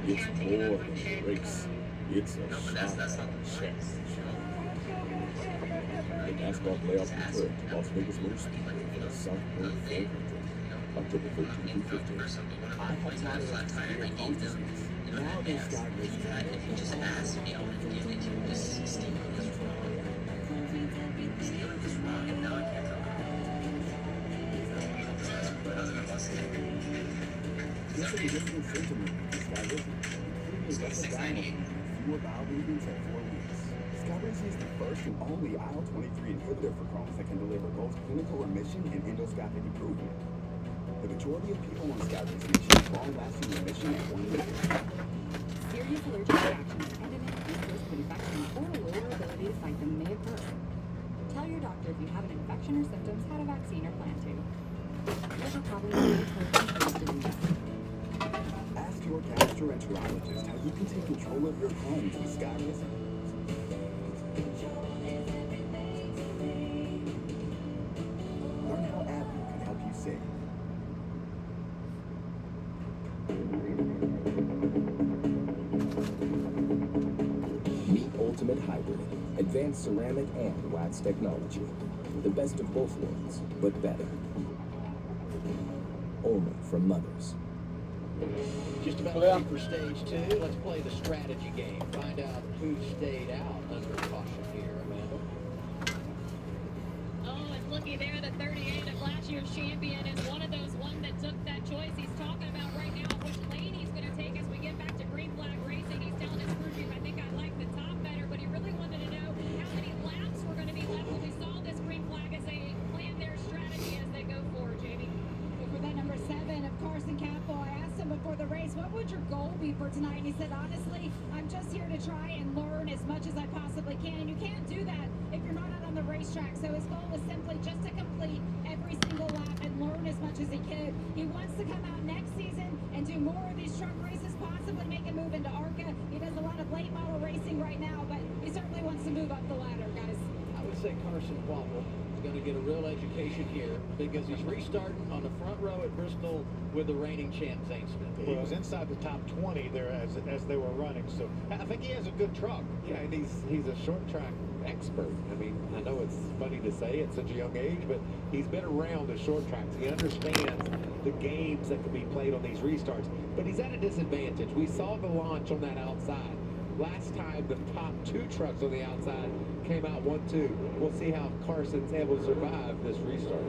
It's more than a race. It's a shot at a chance. The NASCAR playoffs return to Las Vegas Motor Speedway for the South Point 400. October 13th through 15th. I have taught us to be a consciousness. Now they start with just asked me, I'm going to do this Steve was wrong and now I can't talk. This is a different symptom of Sky Racing. Including less down fewer bowel movements at 4 weeks. Sky Racing is the first and only IL-23 inhibitor for Crohn's that can deliver both clinical remission and endoscopic improvement. The majority of people on Sky Racing achieve long-lasting remission at 1 year. Serious allergic reactions and an increased risk of infection or a lower ability to fight them may occur. Tell your doctor if you have an infection or symptoms, had a vaccine or plan to. Liver problems may occur from Crohn's disease. Ask your gastroenterologist how you can take control of your Crohn's with Sky Racing. Learn how Abbott can help you save. Meet Ultimate Hybrid, advanced ceramic and wax technology. The best of both worlds, but better. Only from Mothers. Just about ready for stage 2. Let's play the strategy game. Find out who stayed out under caution here, Amanda. Oh, and looky there, the 38 of last year's champion is one of those one that took that choice. He's talking about right now which lane he's going to take as we get back to green flag racing. He's telling his crew chief, I think I like the top better, but he really wanted to know how many laps were going to be left when we saw this green flag as they plan their strategy as they go forward, Jamie. For that number 7 of Carson Campbell, I asked him before the race what would your goal be for tonight? And he said, honestly, I'm just here to try and learn as much as I possibly can. And you can't do that if you're not out on the racetrack. So his goal is simply just to complete every single lap and learn as much as he could. He wants to come out next season and do more of these truck races, possibly make a move into ARCA. He does a lot of late model racing right now, but he certainly wants to move up the ladder, guys. I would say Carson Quapple is going to get a real education here because he's restarting on the front row at Bristol with the reigning champ, Zane Smith. He was inside the top 20 there as they were running, so I think he has a good truck. Yeah, and he's a short track expert. I mean, I know it's funny to say at such a young age, but he's been around the short tracks. He understands the games that can be played on these restarts, but he's at a disadvantage. We saw the launch on that outside. Last time, the top 2 trucks on the outside came out 1-2. We'll see how Carson's able to survive this restart.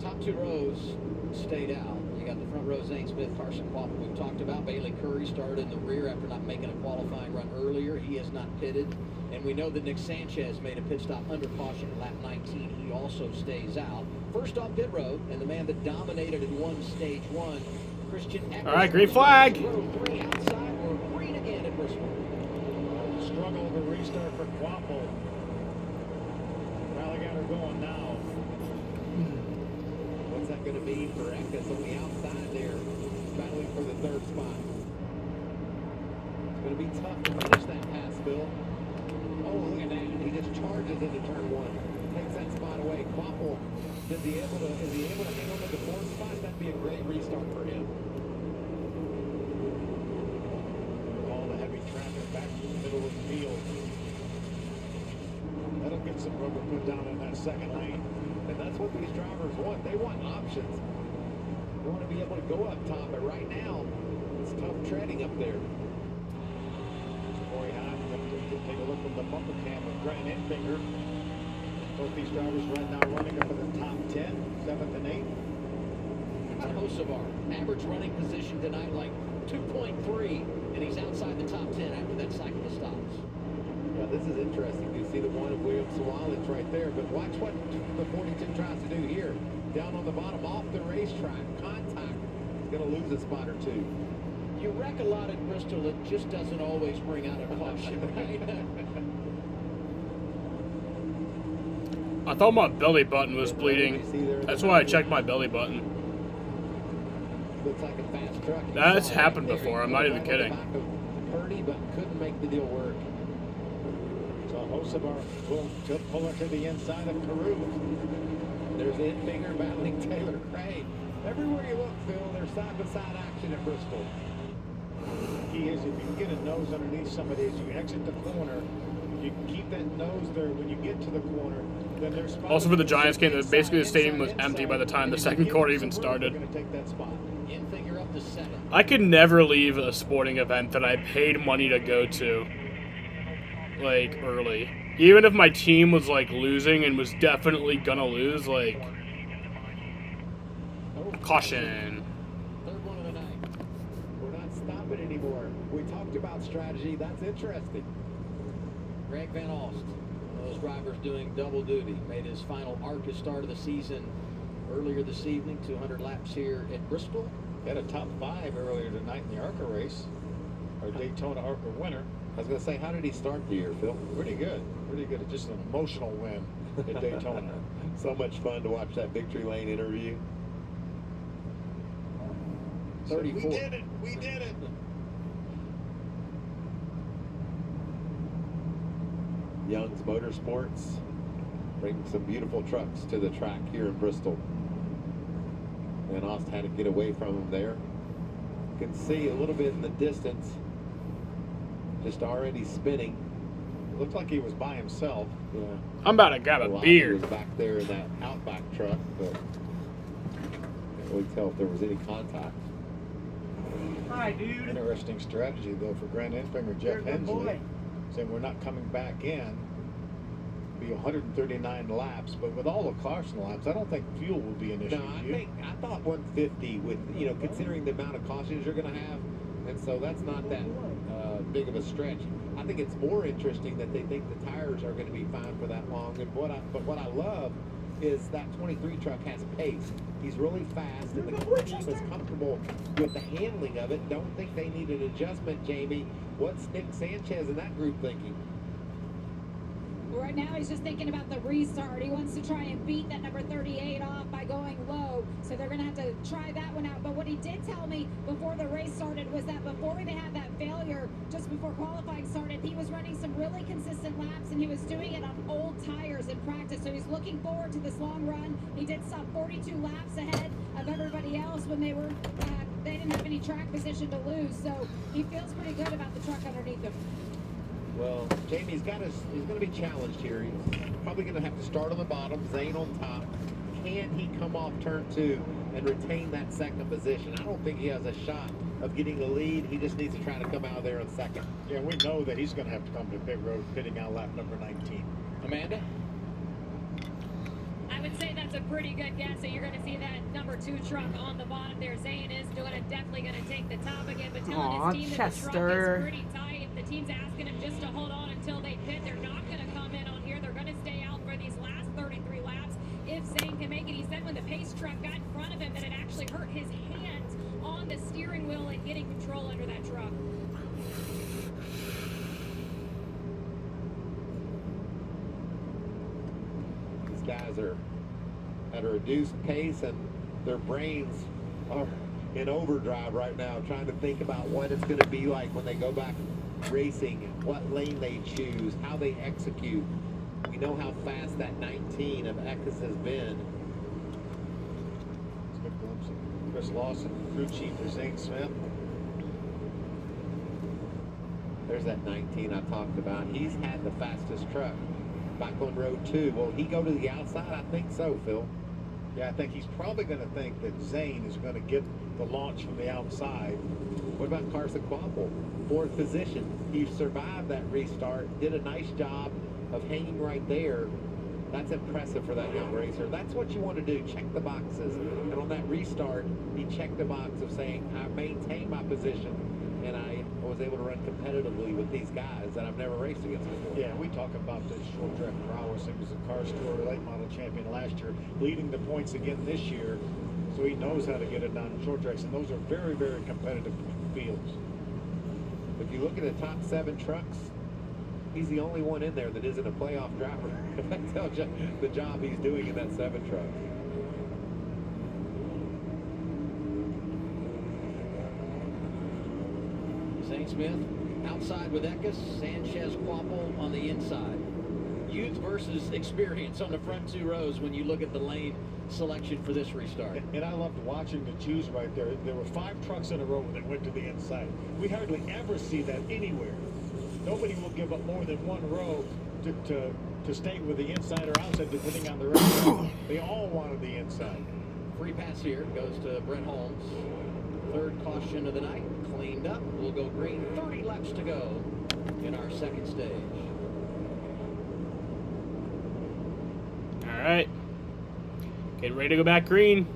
Top 2 rows stayed out. You got the front row, Zane Smith, Carson Quapple. We've talked about Bailey Curry started in the rear after not making a qualifying run earlier. He has not pitted. And we know that Nick Sanchez made a pit stop under caution in lap 19. He also stays out. First off pit road, and the man that dominated and won stage 1, Christian Eckes. All right, green flag. Row 3 outside, or green again at Bristol. Struggle of a restart for Quapple. Rally got her going now. What's that going to mean for Eckes on the outside there, battling for the 3rd spot? It's going to be tough to finish that pass, Bill. Oh, look at that. He just charges into turn 1. Takes that spot away. Quapple, is he able to hang on to the 4th spot? That'd be a great restart for him. All the heavy traffic back to the middle of the field. That'll get some rubber put down in that second lane. And that's what these drivers want. They want options. They want to be able to go up top, but right now, it's tough treading up there. Corey Hahn, take a look from the bumper cam with Grant Enfinger. Both these drivers right now running up in the top 10, 7th and 8th. How about Hocevar? Average running position tonight like 2.3, and he's outside the top 10 after that cycle of stops. Yeah, this is interesting. You see the one of William Sawalins right there, but watch what the 42 tries to do here. Down on the bottom, off the racetrack, contact. He's going to lose a spot or 2. You wreck a lot at Bristol, it just doesn't always bring out a caution, right? I thought my belly button was bleeding. That's why I checked my belly button. Looks like a fast truck. That's happened before. I'm not even kidding. Purdy, but couldn't make the deal work. So Hocevar will pull her to the inside of Carew. There's Enfinger battling Taylor Craig. Everywhere you look, Phil, there's side-by-side action at Bristol. Key is if you can get a nose underneath somebody as you exit the corner, you keep that nose there when you get to the corner. Then there's Also for the Giants game, basically the stadium was empty by the time the second quarter even started. Take that spot. Enfinger up to 7. I could never leave a sporting event that I paid money to go to, like, early. Even if my team was, like, losing and was definitely gonna lose, like, caution. Third one of the night. We're not stopping anymore. We talked about strategy. That's interesting. Greg Van Alst, one of those drivers doing double duty, made his final ARCA start of the season earlier this evening, 200 laps here at Bristol. Had a top 5 earlier tonight in the ARCA race. Our Daytona ARCA winner. I was going to say, how did he start the year, Phil? Pretty good. Pretty good. Just an emotional win at Daytona. So much fun to watch that victory lane interview. 34. We did it. We did it. Young's Motorsports brings some beautiful trucks to the track here in Bristol. Van Alst had to get away from him there. You can see a little bit in the distance, just already spinning. It looked like he was by himself. Yeah. I'm about to grab a beer. He was back there in that Outback truck, but can't really tell if there was any contact. Hi, dude. Interesting strategy, though, for Grant Enfinger, Jeff Hensley, saying we're not coming back in. Be 139 laps, but with all the Carson laps, I don't think fuel will be an issue. No, I thought 150 with, you know, considering the amount of cautions you're going to have, and so that's not that big of a stretch. I think it's more interesting that they think the tires are going to be fine for that long. And what I love is that 23 truck has pace. He's really fast, and the team is comfortable with the handling of it. Don't think they need an adjustment, Jamie. What's Nick Sanchez and that group thinking? Right now, he's just thinking about the restart. He wants to try and beat that number 38 off by going low. So they're going to have to try that one out. But what he did tell me before the race started was that before they had that failure, just before qualifying started, he was running some really consistent laps, and he was doing it on old tires in practice. So he's looking forward to this long run. He did stop 42 laps ahead of everybody else when they didn't have any track position to lose. So he feels pretty good about the truck underneath him. Well, Jamie's going to be challenged here. He's probably going to have to start on the bottom, Zane on top. Can he come off turn 2 and retain that second position? I don't think he has a shot of getting the lead. He just needs to try to come out of there in second. Yeah, we know that he's going to have to come to pit road, pitting out lap number 19. Amanda? I would say that's a pretty good guess. So you're going to see that number 2 truck on the bottom there. Zane is doing it, definitely going to take the top again, but telling his team that the truck is pretty tight. The team's asking him just to hold on until they pit. They're not going to come in on here. They're going to stay out for these last 33 laps. If Zane can make it, he said when the pace truck got in front of him that it actually hurt his hands on the steering wheel and getting control under that truck. These guys are at a reduced pace, and their brains are in overdrive right now, trying to think about what it's going to be like when they go back racing, what lane they choose, how they execute. We know how fast that 19 of Eckes has been. Let's get a glimpse of Chris Lawson, crew chief for Zane Smith. There's that 19 I talked about. He's had the fastest truck back on row 2. Will he go to the outside? I think so, Phil. Yeah, I think he's probably going to think that Zane is going to get the launch from the outside. What about Carson Quapple? 4th position. He survived that restart, did a nice job of hanging right there. That's impressive for that young racer. That's what you want to do, check the boxes. And on that restart, he checked the box of saying, I maintained my position, and I was able to run competitively with these guys that I've never raced against before. Yeah, we talk about the short track prowess. He was a car store late model champion last year, leading the points again this year. So he knows how to get it done in short tracks, and those are very, very competitive fields. If you look at the top 7 trucks, he's the only one in there that isn't a playoff driver. That tells you the job he's doing in that 7 truck. Zane Smith outside with Eckes, Sanchez, Quapple on the inside. Youth versus experience on the front 2 rows when you look at the lane selection for this restart. And I loved watching the choose right there. There were 5 trucks in a row that went to the inside. We hardly ever see that anywhere. Nobody will give up more than 1 row to stay with the inside or outside, depending on the race. They all wanted the inside. Free pass here goes to Brett Holmes. 3rd caution of the night, cleaned up. We'll go green. 30 laps to go in our 2nd stage. All right. Getting ready to go back green.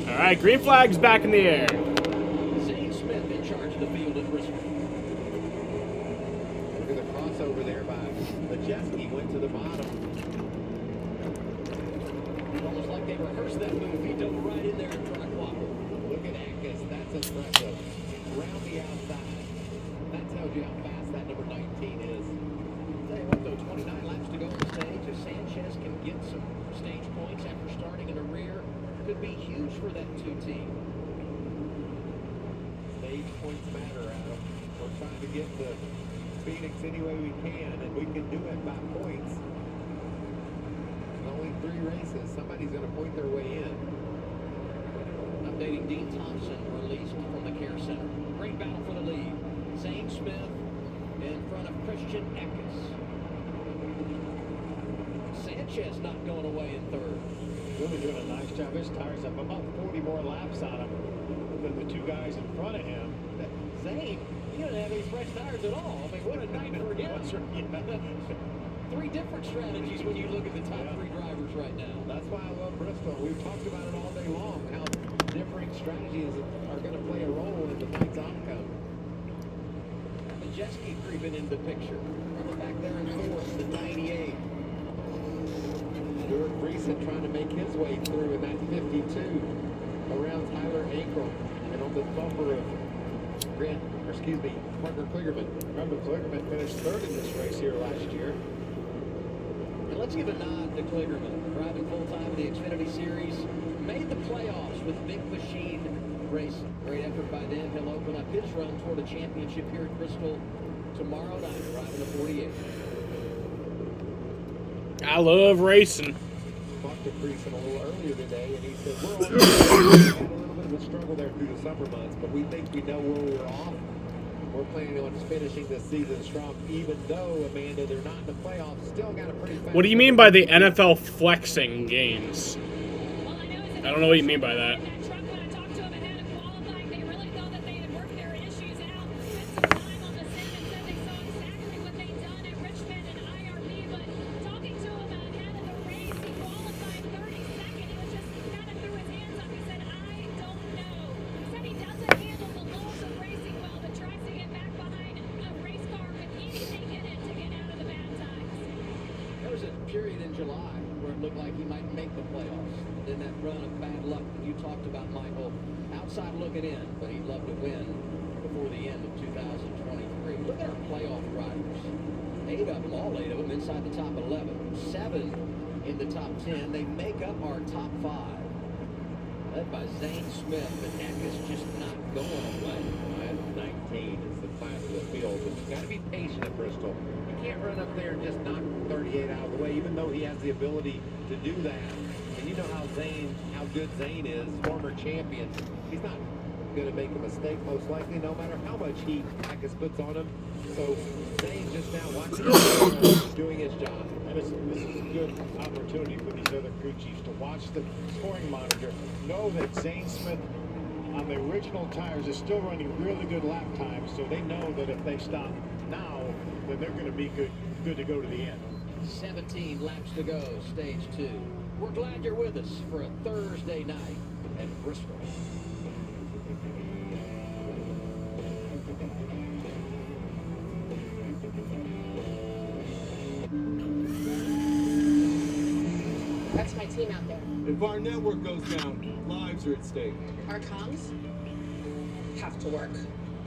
All right, green flag's back in the air. Zane Smith in charge of the field at Bristol. Look at the crossover there by Majeski, went to the bottom. Almost like they rehearsed that move. He dove right in there in front of Quapple. Look at Eckes, that's impressive. Around the outside. That tells you how fast that number 19 is. Tell you what though, 29 laps to go on the stage. If Sanchez can get some stage points after starting in the rear, could be huge for that 2 team. Stage points matter, Adam. We're trying to get to Phoenix any way we can, and we can do it by points. Only 3 races. Somebody's going to point their way in. Updating Dean Thompson, released from the care center. Great battle for the lead. Zane Smith in front of Christian Eckes. Sanchez not going away in 3rd. Really doing a nice job. His tires have about 40 more laps on him than the 2 guys in front of him. Zane, he doesn't have any fresh tires at all. I mean, what a night for him. 3 different strategies when you look at the top 3 drivers right now. That's why I love Bristol. We've talked about it all day long, how different strategies are going to play a role in the night's outcome. Majeski creeping into the picture. Back there in fourth, the 98. Stuart Friesen trying to make his way through in that 52 around Tyler Ankrum and on the bumper of Parker Kligerman. Remember, Kligerman finished third in this race here last year. And let's give a nod to Kligerman, driving full-time in the Xfinity Series. Made the playoffs with Big Machine Racing. Great effort by them. He'll open up his run toward a championship here at Bristol tomorrow night, driving the 48. I love racing. Talked to Friesen a little earlier today, and he said, we're on we had a little bit of a struggle there through the summer months, but we think we know where we're off. We're planning on finishing this season strong, even though, Amanda, they're not in the playoffs. Still got a pretty fast. What do you mean by the NFL flexing gains? I don't know what you mean by that. There was a period in July where it looked like he might make the playoffs. Then that run of bad luck that you talked about, Michael, outside looking in, but he'd love to win before the end of 2023. Look at our playoff drivers. 8 of them, all 8 of them, inside the top 11. 7 in the top 10. They make up our top 5. Led by Zane Smith. The neck is just not going away. 19 is the class of the field, but you've got to be patient at Bristol. You can't run up there and just knock 38 out of the way, even though he has the ability to do that. And you know how good Zane is, former champion. He's not going to make a mistake, most likely, no matter how much heat Backus puts on him. So Zane's just now watching him doing his job. And this is a good opportunity for these other crew chiefs to watch the scoring monitor, know that Zane Smith on the original tires is still running really good lap times, so they know that if they stop now, then they're going to be good to go to the end. 17 laps to go, stage 2. We're glad you're with us for a Thursday night at Bristol. That's my team out there. If our network goes down, lives are at stake. Our comms have to work.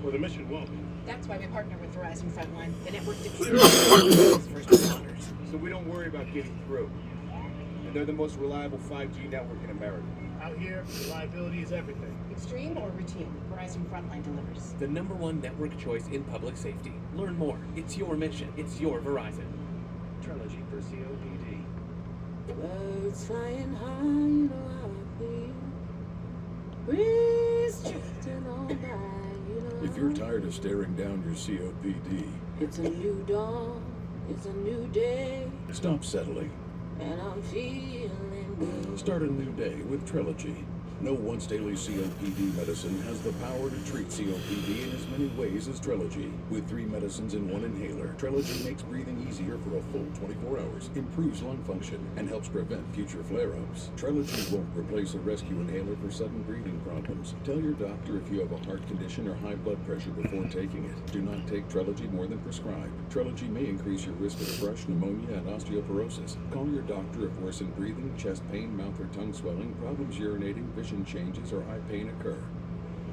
Well, the mission won't. That's why we partner with Verizon Frontline, the network that first responders. So we don't worry about getting through. And they're the most reliable 5G network in America. Out here, reliability is everything. Extreme or routine, Verizon Frontline delivers. The #1 network choice in public safety. Learn more. It's your mission. It's your Verizon. Trilogy for COPD. Birds flying high, you know how I feel. Breeze drifting on by, you know. If you're tired of staring down your COPD, It's a new dawn, it's a new day, stop settling. and I'm feeling good. Start a new day with Trilogy. No once daily COPD medicine has the power to treat COPD in as many ways as Trilogy. With 3 medicines in 1 inhaler, Trilogy makes breathing easier for a full 24 hours, improves lung function, and helps prevent future flare-ups. Trilogy won't replace a rescue inhaler for sudden breathing problems. Tell your doctor if you have a heart condition or high blood pressure before taking it. Do not take Trilogy more than prescribed. Trilogy may increase your risk of thrush, pneumonia, and osteoporosis. Call your doctor if worsened breathing, chest pain, mouth or tongue swelling, problems urinating, vision changes, or eye pain occur.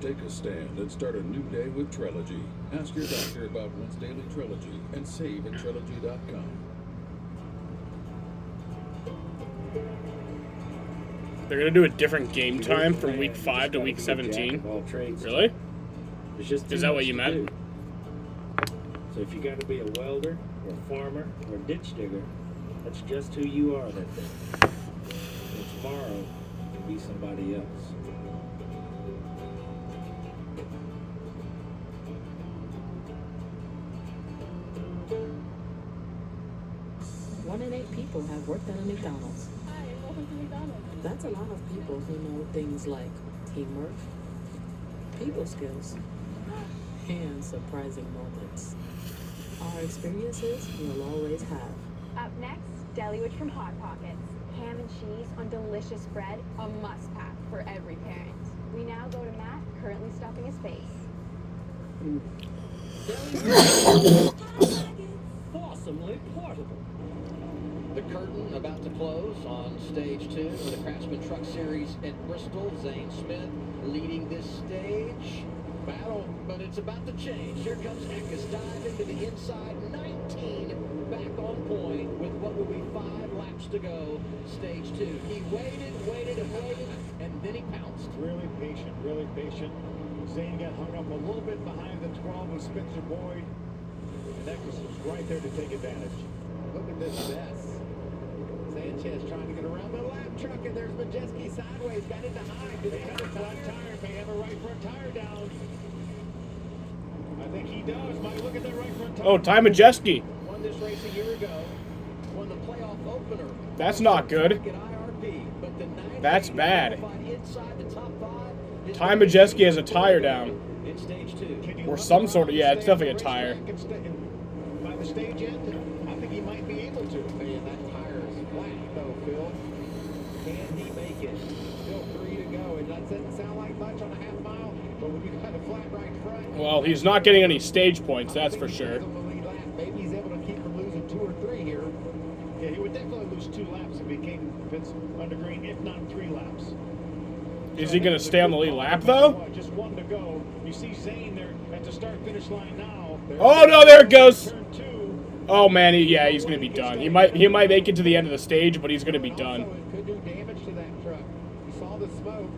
Take a stand and start a new day with Trilogy. Ask your doctor about once daily Trilogy and save at Trilogy.com. They're gonna do a different game time from week 5 to week 17. Really? Is that what you meant? So if you got to be a welder, or a farmer, or a ditch digger, that's just who you are that day. And tomorrow, you can be somebody else. One in 8 people have worked at a McDonald's. Hi, welcome to McDonald's. That's a lot of people who know things like teamwork, people skills, and surprising moments. Our experiences you'll always have. Up next, Deliwich from Hot Pockets. Ham and cheese on delicious bread, a must-pack for every parent. We now go to Matt, currently stuffing his face. Awesomely portable. The curtain about to close on stage 2 of the Craftsman Truck Series at Bristol. Zane Smith leading this stage. Battle, but it's about to change. Here comes Eckes, dive into the inside, 19 back on point with what will be 5 laps to go. Stage 2. He waited, and then he pounced. Really patient, really patient. Zane got hung up a little bit behind the 12 of Spencer Boyd. And Eckes was right there to take advantage. Look at this mess. Sanchez trying to get around the lap truck, and there's Majeski sideways, got into high. They have a flat tire, may have a right front tire down. I think he does. Might look at that right front tire. Oh, Ty Majeski. Won this race a year ago. Won the playoff opener. That's not good. That's bad. Ty Majeski has a tire down. In stage 2. Or some sort of, yeah, it's definitely a tire. By the stage end, I think he might be able to. Man, that tire is flat, though, Phil. Can he make it? Still 3 to go, and that doesn't sound like much on a half mile, but when you got a flat right front... Well, he's not getting any stage points, that's for sure. Maybe he's able to keep from losing 2 or 3 here. Yeah, he would definitely lose 2 laps if he came Vince under green, if not 3 laps. Is he going to stay on the lead lap, though? Just 1 to go. You see Zane there at the start-finish line now. Oh, no, there it goes. Oh, man, yeah, he's going to be done. He might make it to the end of the stage, but he's going to be done. It could do damage to that truck. You saw the smoke.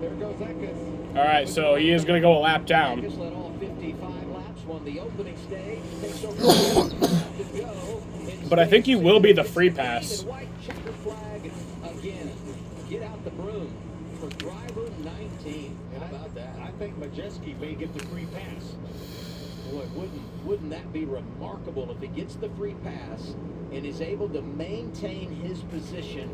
There goes Eckes. All right, so he is going to go a lap down. Eckes led all 55 laps, won the opening stage, takes over to go. But I think he will be the free pass. White checker flag again. Get out the broom for driver 19. How about that? I think Majeski may get the free pass. Boy, wouldn't that be remarkable if he gets the free pass and is able to maintain his position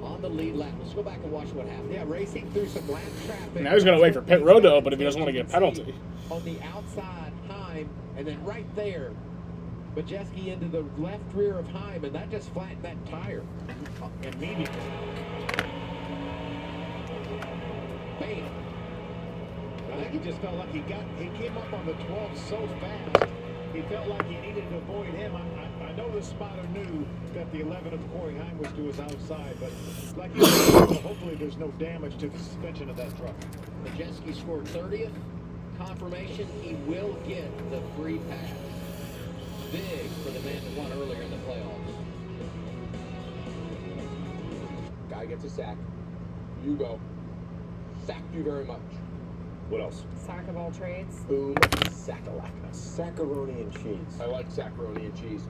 on the lead lap. Let's go back and watch what happened. Yeah, racing through some lap traffic. Now he's going to wait for pit road to open if he doesn't want to get a penalty. On the outside, Heim, and then right there, Majeski into the left rear of Heim, and that just flattened that tire immediately. Bam. I think he just felt like he came up on the 12 so fast, he felt like he needed to avoid him. I know the spotter knew that the 11 of Corey Heim was to his outside, but like you said, hopefully there's no damage to the suspension of that truck. Majeski scored 30th. Confirmation he will get the free pass. Big for the man that won earlier in the playoffs. Guy gets a sack. You go. Sacked you very much. What else? Sack of all trades. Boom. Sack-a-lacka. Saccaroni and cheese. I like saccaroni and cheese.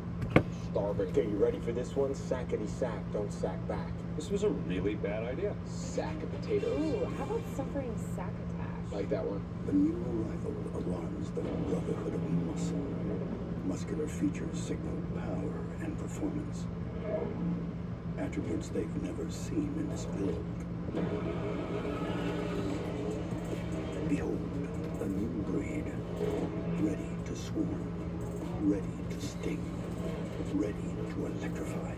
Starving. Okay, you ready for this one? Sackety sack, don't sack back. This was a really bad idea. Sack of potatoes. Ooh, how about suffering sack attack? Like that one. The new arrival alarms the brotherhood of muscle. Muscular features signal power and performance. Attributes they've never seen in this build. Behold, a new breed, ready to swarm, ready to sting, ready to electrify.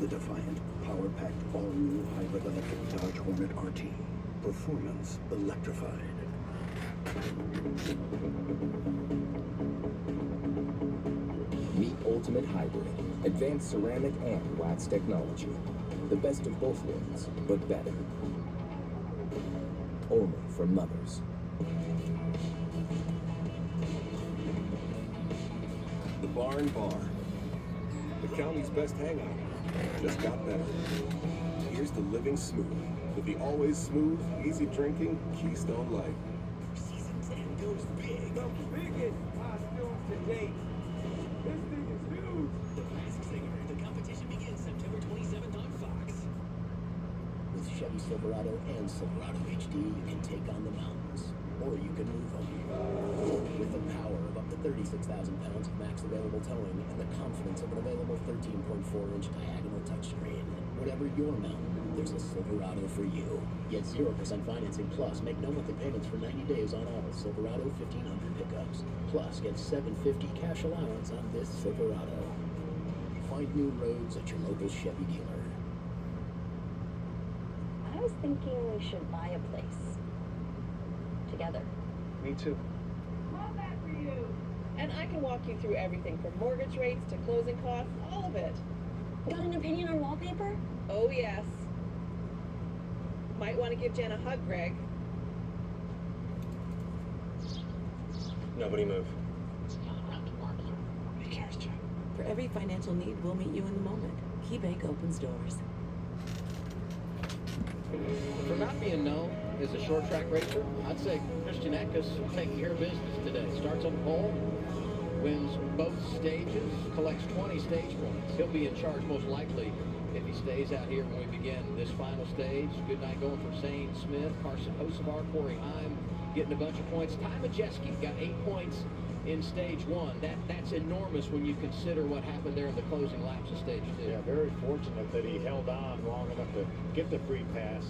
The defiant, power-packed, all-new hybrid electric Dodge Hornet RT. Performance electrified. Meet Ultimate Hybrid, advanced ceramic and wax technology. The best of both worlds, but better. Only from Mothers. The Barn Bar. The county's best hangout. Just got better. Here's the living smooth with the always smooth, easy drinking Keystone Light. Season 10 goes big. The biggest costume to date. This thing is huge. The Masked Singer. The competition begins September 27th on Fox. With Chevy Silverado and Silverado HD, you can take on the mountains, or you can move them. With the power of up to 36,000 pounds of max available towing and the confidence of an available 13.4-inch diagonal touchscreen, whatever your mountain, there's a Silverado for you. Get 0% financing plus make no monthly payments for 90 days on all Silverado 1500 pickups. Plus, get $750 cash allowance on this Silverado. Find new roads at your local Chevy dealer. I was thinking we should buy a place. Together. Me too. Love that And I can walk you through everything from mortgage rates to closing costs, all of it. Got an opinion on wallpaper? Oh, yes. Might want to give Jen a hug, Greg. Nobody move. Nobody cares, Jen. For every financial need, we'll meet you in the moment. KeyBank opens doors. For not being known as a short track racer, I'd say Christian Eckes taking care of business today. Starts on the pole, wins both stages, collects 20 stage points. He'll be in charge most likely if he stays out here when we begin this final stage. Good night going for Zane Smith, Carson Hocevar, Corey Heim getting a bunch of points. Ty Majeski got 8 points in stage 1. That's enormous when you consider what happened there in the closing laps of stage 2. Yeah, very fortunate that he held on long enough to get the free pass.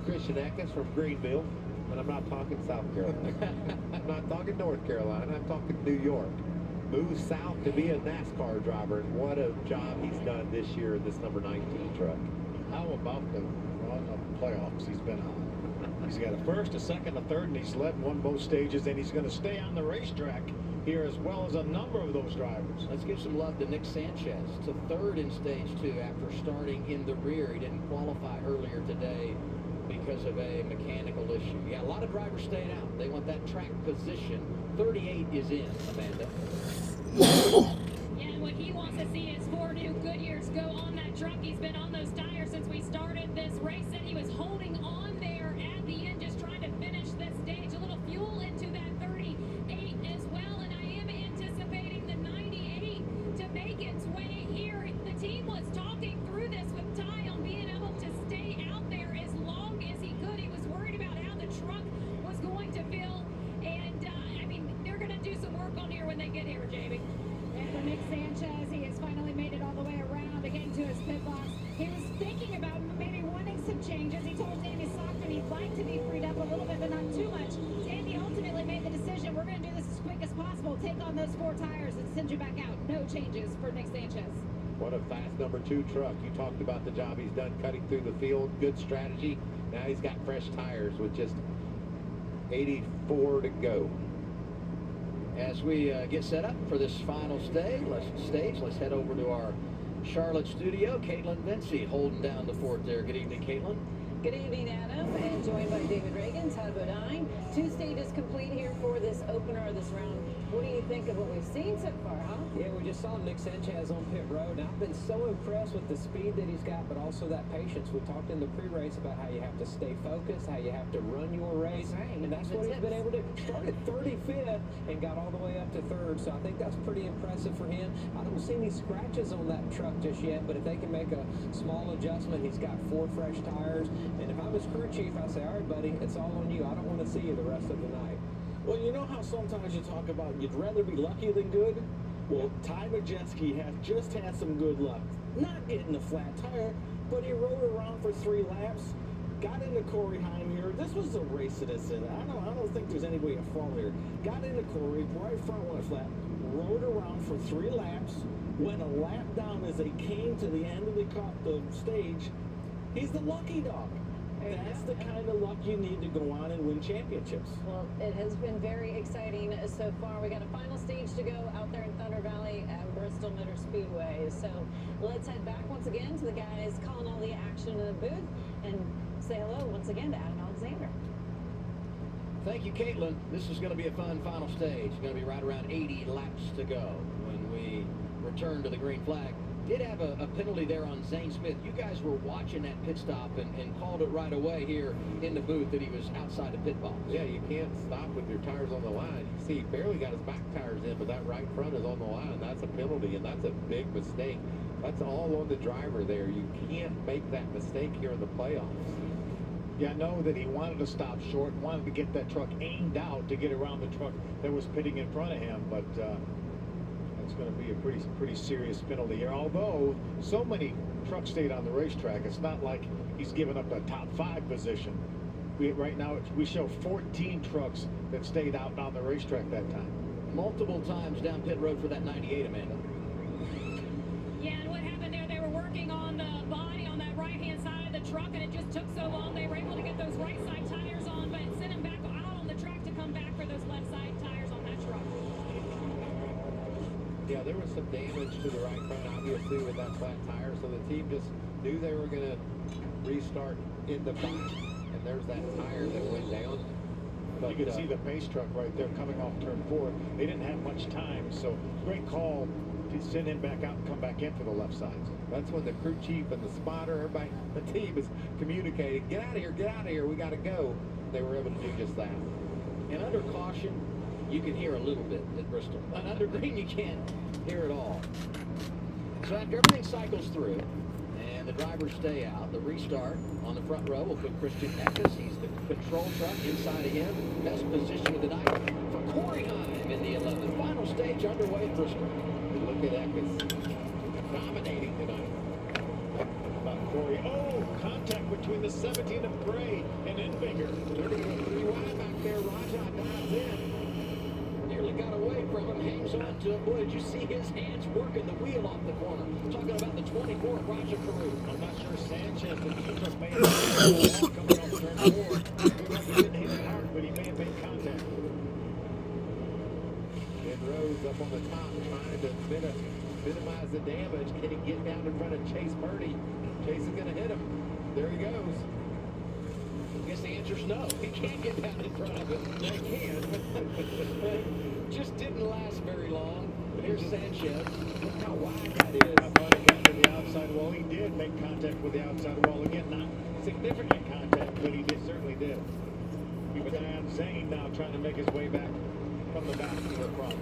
Christian Eckes from Greenville, and I'm not talking South Carolina. I'm not talking North Carolina. I'm talking New York. Moved south to be a NASCAR driver, and what a job he's done this year in this number 19 truck. How about the run of playoffs he's been on? He's got a first, a second, a third, and he's led and won both stages, and he's going to stay on the racetrack here as well as a number of those drivers. Let's give some love to Nick Sanchez, to third in stage 2 after starting in the rear. He didn't qualify earlier today because of a mechanical issue. Yeah, a lot of drivers staying out. They want that track position. 38 is in, Amanda. Yeah, and what he wants to see is 4 new Goodyears go on that truck. He's been on those tires since we started this race, and he was holding on there at the end, just trying to finish this stage. A little fuel into that 38 as well, and I am anticipating the 98 to make its way here. The team was talking through this with Ty on being able to stay out there as long as he could. He was worried about how the truck was going to feel, and I mean, they're going to do some work on here when they get here, Jamie. And for Nick Sanchez, he has finally made it all the way around again to his pit box. He was thinking about maybe wanting some changes. He told Danny Stockton he'd like to be freed up a little bit, but not too much. Danny ultimately made the decision, we're going to do this as quick as possible. Take on those 4 tires and send you back out. No changes for Nick Sanchez. What a fast number 2 truck. You talked about the job he's done cutting through the field. Good strategy. Now he's got fresh tires with just 84 to go. As we get set up for this final stage, let's head over to our Charlotte studio. Caitlin Vinci holding down the fort there. Good evening, Caitlin. Good evening, Adam, and joined by David Reagan, Todd Bodine. 2 stages complete here for this opener of this round. What do you think of what we've seen so far, huh? Yeah, we just saw Nick Sanchez on pit road, and I've been so impressed with the speed that he's got, but also that patience. We talked in the pre-race about how you have to stay focused, how you have to run your race, and that's what he's been able to do. Started 35th and got all the way up to 3rd, so I think that's pretty impressive for him. I don't see any scratches on that truck just yet, but if they can make a small adjustment, he's got 4 fresh tires, and if I'm his crew chief, I say, all right, buddy, it's all on you. I don't want to see you the rest of the night. Well, you know how sometimes you talk about you'd rather be lucky than good? Well, Ty Majeski has just had some good luck. Not getting a flat tire, but he rode around for 3 laps, got into Corey Heim here. This was a race citizen. I don't think there's any way to fall here. Got into Corey, right front one flat, rode around for 3 laps, went a lap down as they came to the end of the stage. He's the lucky dog. That's the kind of luck you need to go on and win championships. Well, it has been very exciting so far. We got a final stage to go out there in Thunder Valley at Bristol Motor Speedway. So let's head back once again to the guys calling all the action in the booth and say hello once again to Adam Alexander. Thank you, Caitlin. This is going to be a fun final stage. It's going to be right around 80 laps to go when we return to the green flag. Did have a penalty there on Zane Smith. You guys were watching that pit stop and called it right away here in the booth that he was outside the pit box. Yeah, you can't stop with your tires on the line. You see, he barely got his back tires in, but that right front is on the line. That's a penalty, and that's a big mistake. That's all on the driver there. You can't make that mistake here in the playoffs. Yeah, I know that he wanted to stop short, wanted to get that truck aimed out to get around the truck that was pitting in front of him, but it's going to be a pretty serious penalty here. Although so many trucks stayed on the racetrack, it's not like he's given up a top 5 position. Right now we show 14 trucks that stayed out on the racetrack that time. Multiple times down pit road for that 98, Amanda. Yeah, and what happened there, they were working on the body on that right-hand side of the truck, and it just took so long. They were able to get those right side tires on, but it sent him back out on the track to come back for those left side tires. truck. Yeah, there was some damage to the right front, obviously, with that flat tire, so the team just knew they were going to restart in the back, and there's that tire that went down. But, you can see the pace truck right there coming off turn 4. They didn't have much time, so great call to send him back out and come back in for the left side. That's when the crew chief and the spotter, everybody, the team is communicating, get out of here, we got to go. They were able to do just that. And under caution, you can hear a little bit at Bristol. But under green, you can't hear it all. So after everything cycles through and the drivers stay out, the restart on the front row will put Christian Eckes. He's the control truck inside of him. Best position of the night for Corey Heim in the 11th. Final stage underway at Bristol. And look at Eckes dominating tonight. Corey. Oh, contact between the 17 of Gray and Enfinger. They're going to go 3 wide back there. Raja dives in. Nearly got away from him, hangs on to it. Boy, did you see his hands working the wheel off the corner? Talking about the 24 of Raja Carew. I'm not sure Sanchez, the truck may have been coming off turn 4. He didn't hit it hard, but he may have made contact. And Rose up on the top trying to minimize the damage. Can he get down in front of Chase Purdy? Chase is going to hit him. There he goes. I guess the answer's no. He can't get down in front of it. They can. Just didn't last very long. Here's Sanchez. Look how wide that is. I thought he got to the outside wall. He did make contact with the outside wall. Again, not significant contact, but he certainly did. Keep an eye on Zane now trying to make his way back from the back to the front.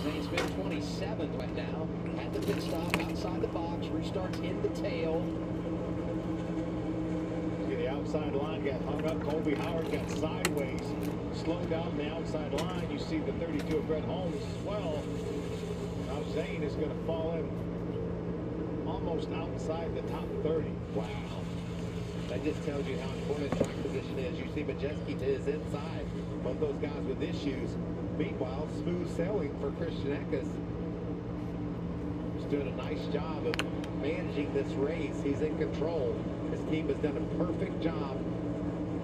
Zane's been 27th right now. Had the pit stop outside the box. Restarts in the tail. Look at the outside line. Got hung up. Colby Howard got sideways. Slowed down the outside line. You see the 32 of Brett Holmes as well. Now Zane is going to fall in almost outside the top 30. Wow. That just tells you how important track position is. You see Majeski to his inside. Both those guys with issues. Meanwhile, smooth sailing for Christian Eckes. He's doing a nice job of managing this race. He's in control. His team has done a perfect job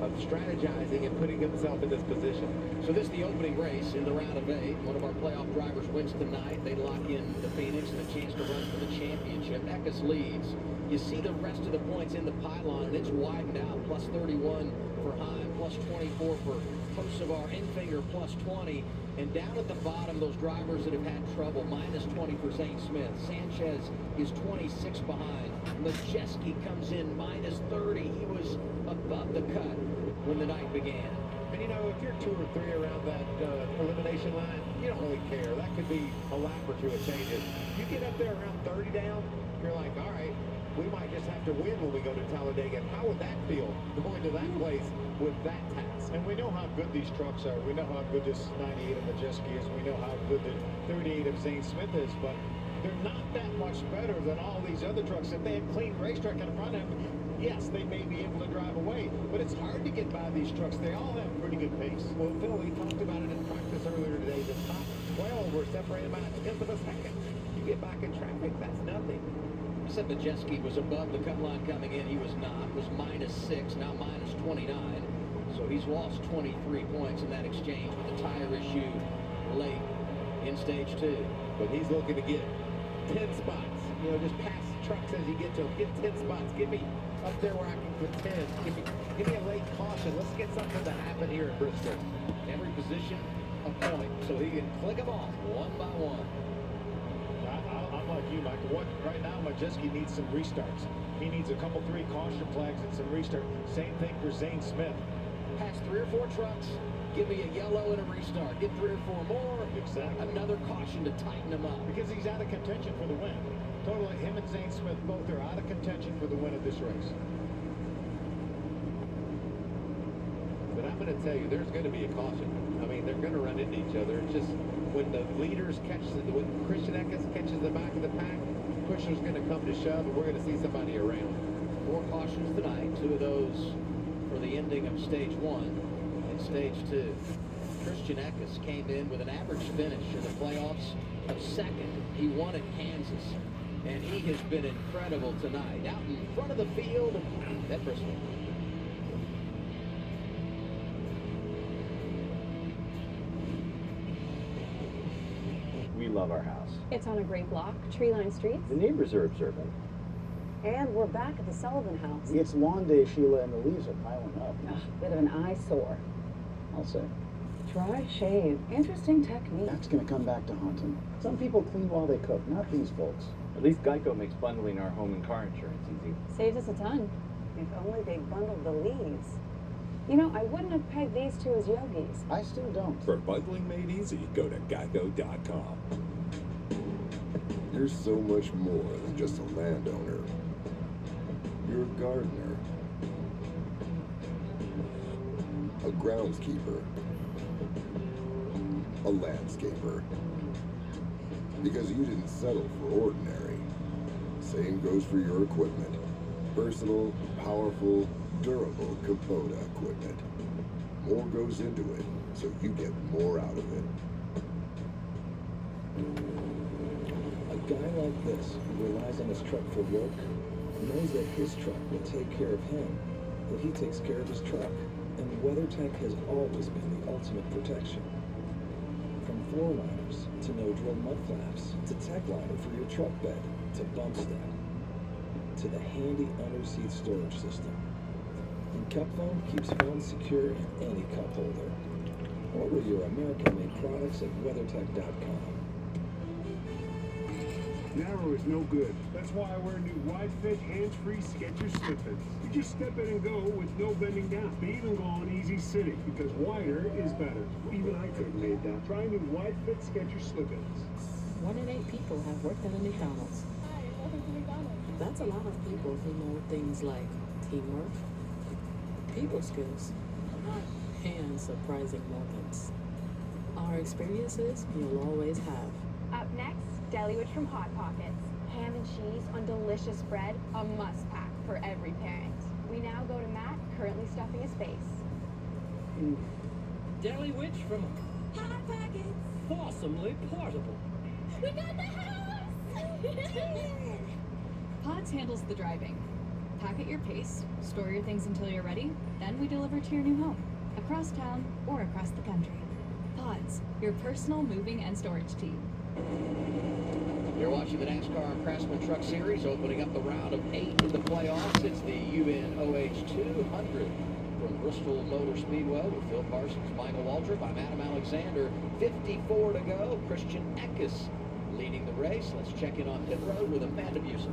of strategizing and putting himself in this position. So this is the opening race in the round of 8. One of our playoff drivers wins tonight. They lock in the Phoenix and a chance to run for the championship. Eckes leads. You see the rest of the points in the pylon, and it's widened out. Plus 31 for Heim, plus 24 for Kosovar, Enfinger plus 20. And down at the bottom, those drivers that have had trouble, minus 20 for Zane Smith. Sanchez is 26 behind. Majeski comes in minus 30. He was above the cut when the night began. And you know, if you're 2 or 3 around that elimination line, you don't really care. That could be a lap or 2 of changes. You get up there around 30 down, you're like, all right, we might just have to win when we go to Talladega. How would that feel, going to that place with that task? And we know how good these trucks are. We know how good this 98 of Majeski is. We know how good the 38 of Zane Smith is. But they're not that much better than all these other trucks. If they had clean racetrack in front of them, yes, they may be able to drive away. But it's hard to get by these trucks. They all have pretty good pace. Well, Phil, we talked about it in practice earlier today. The top 12 were separated by a tenth of a second. You get back in traffic, that's nothing. I said Majeski was above the cut line coming in. He was not. Was minus 6, now minus 29. So he's lost 23 points in that exchange with the tire issue late in stage 2. But he's looking to get 10 spots. You know, just pass trucks as you get to them. Get 10 spots. Get me up there where I can contend. Give me a late caution. Let's get something to happen here in Bristol. Every position a point, so he can click them off one by one. I'm like you, Michael. Right now, Majeski needs some restarts. He needs a couple, 3 caution flags and some restart. Same thing for Zane Smith. Pass 3 or 4 trucks. Give me a yellow and a restart. Get 3 or 4 more. Exactly. Another caution to tighten him up. Because he's out of contention for the win. Totally, him and Zane Smith both are out of contention for the win of this race. But I'm going to tell you, there's going to be a caution. I mean, they're going to run into each other. It's just when the leaders when Christian Eckes catches the back of the pack, pusher's going to come to shove, and we're going to see somebody around. 4 cautions tonight. 2 of those for the ending of stage 1 and stage 2. Christian Eckes came in with an average finish in the playoffs of 2nd. He won at Kansas, and he has been incredible tonight. Out in front of the field at Bristol. love our house. It's on a great block, tree-lined streets. The neighbors are observant. And we're back at the Sullivan house. It's lawn day, Sheila, and the leaves are piling up. Bit of an eyesore. I'll say. Dry shave. Interesting technique. That's going to come back to haunt him. Some people clean while they cook, not these folks. At least Geico makes bundling our home and car insurance easy. Saves us a ton. If only they bundled the leaves. You know, I wouldn't have pegged these two as yogis. I still don't. For bundling made easy, go to geico.com. You're so much more than just a landowner. You're a gardener, a groundskeeper, a landscaper. Because you didn't settle for ordinary. Same goes for your equipment. Versatile, powerful, durable Kubota equipment. More goes into it, so you get more out of it. A guy like this, who relies on his truck for work, knows that his truck will take care of him if he takes care of his truck. And WeatherTech has always been the ultimate protection. From floor liners to no-drill mud flaps to tech liner for your truck bed to bump step to the handy under-seat storage system. And cup foam keeps foam secure in any cup holder. Order your American-made products at WeatherTech.com. Narrow is no good. That's why I wear new wide-fit, hands-free Skechers slip-ins. You just step in and go with no bending down. They even go on easy sitting because wider is better. Even I couldn't made that. Try new wide-fit Skechers slip-ins. 1 in 8 people have worked at a McDonald's. That's a lot of people who know things like teamwork, people skills, and surprising moments. Our experiences you'll always have. Up next, Deliwich from Hot Pockets. Ham and cheese on delicious bread, a must-pack for every parent. We now go to Matt, currently stuffing his face. Deliwich from Hot Pockets. Awesomely Portable. We got the house! Pods handles the driving. Pack at your pace, store your things until you're ready, then we deliver to your new home, across town or across the country. Pods, your personal moving and storage team. You're watching the NASCAR Craftsman Truck Series, opening up the round of 8 in the playoffs. It's the UNOH 200 from Bristol Motor Speedway with Phil Parsons, Michael Waldrop. I'm Adam Alexander. 54 to go. Christian Eckes leading the race. Let's check in on pit road with Amanda Busen.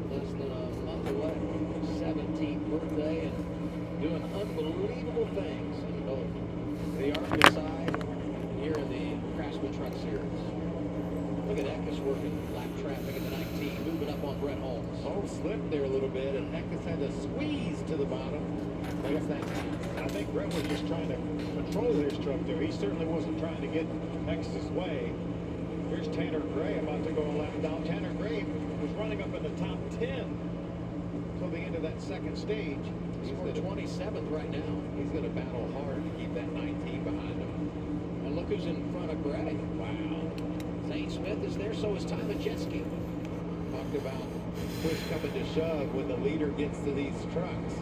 Less than a month away from his 17th birthday and doing unbelievable things in both the ARCA side here in the Craftsman Truck Series. Look at Eckes working lap traffic in the 19, moving up on Brett Holmes. Holmes slipped there a little bit, and Eckes had to squeeze to the bottom. I guess I think Brett was just trying to control his truck there. He certainly wasn't trying to get Eckes' way. Here's Tanner Gray about to go a lap down. Tanner Gray was running up in the top 10 till the end of that second stage. He's the 27th right now. He's going to battle hard to keep that 19 behind him. And look who's in front of Gray. Wow. Zane Smith is there, so is Ty Majeski. Talked about push coming to shove when the leader gets to these trucks.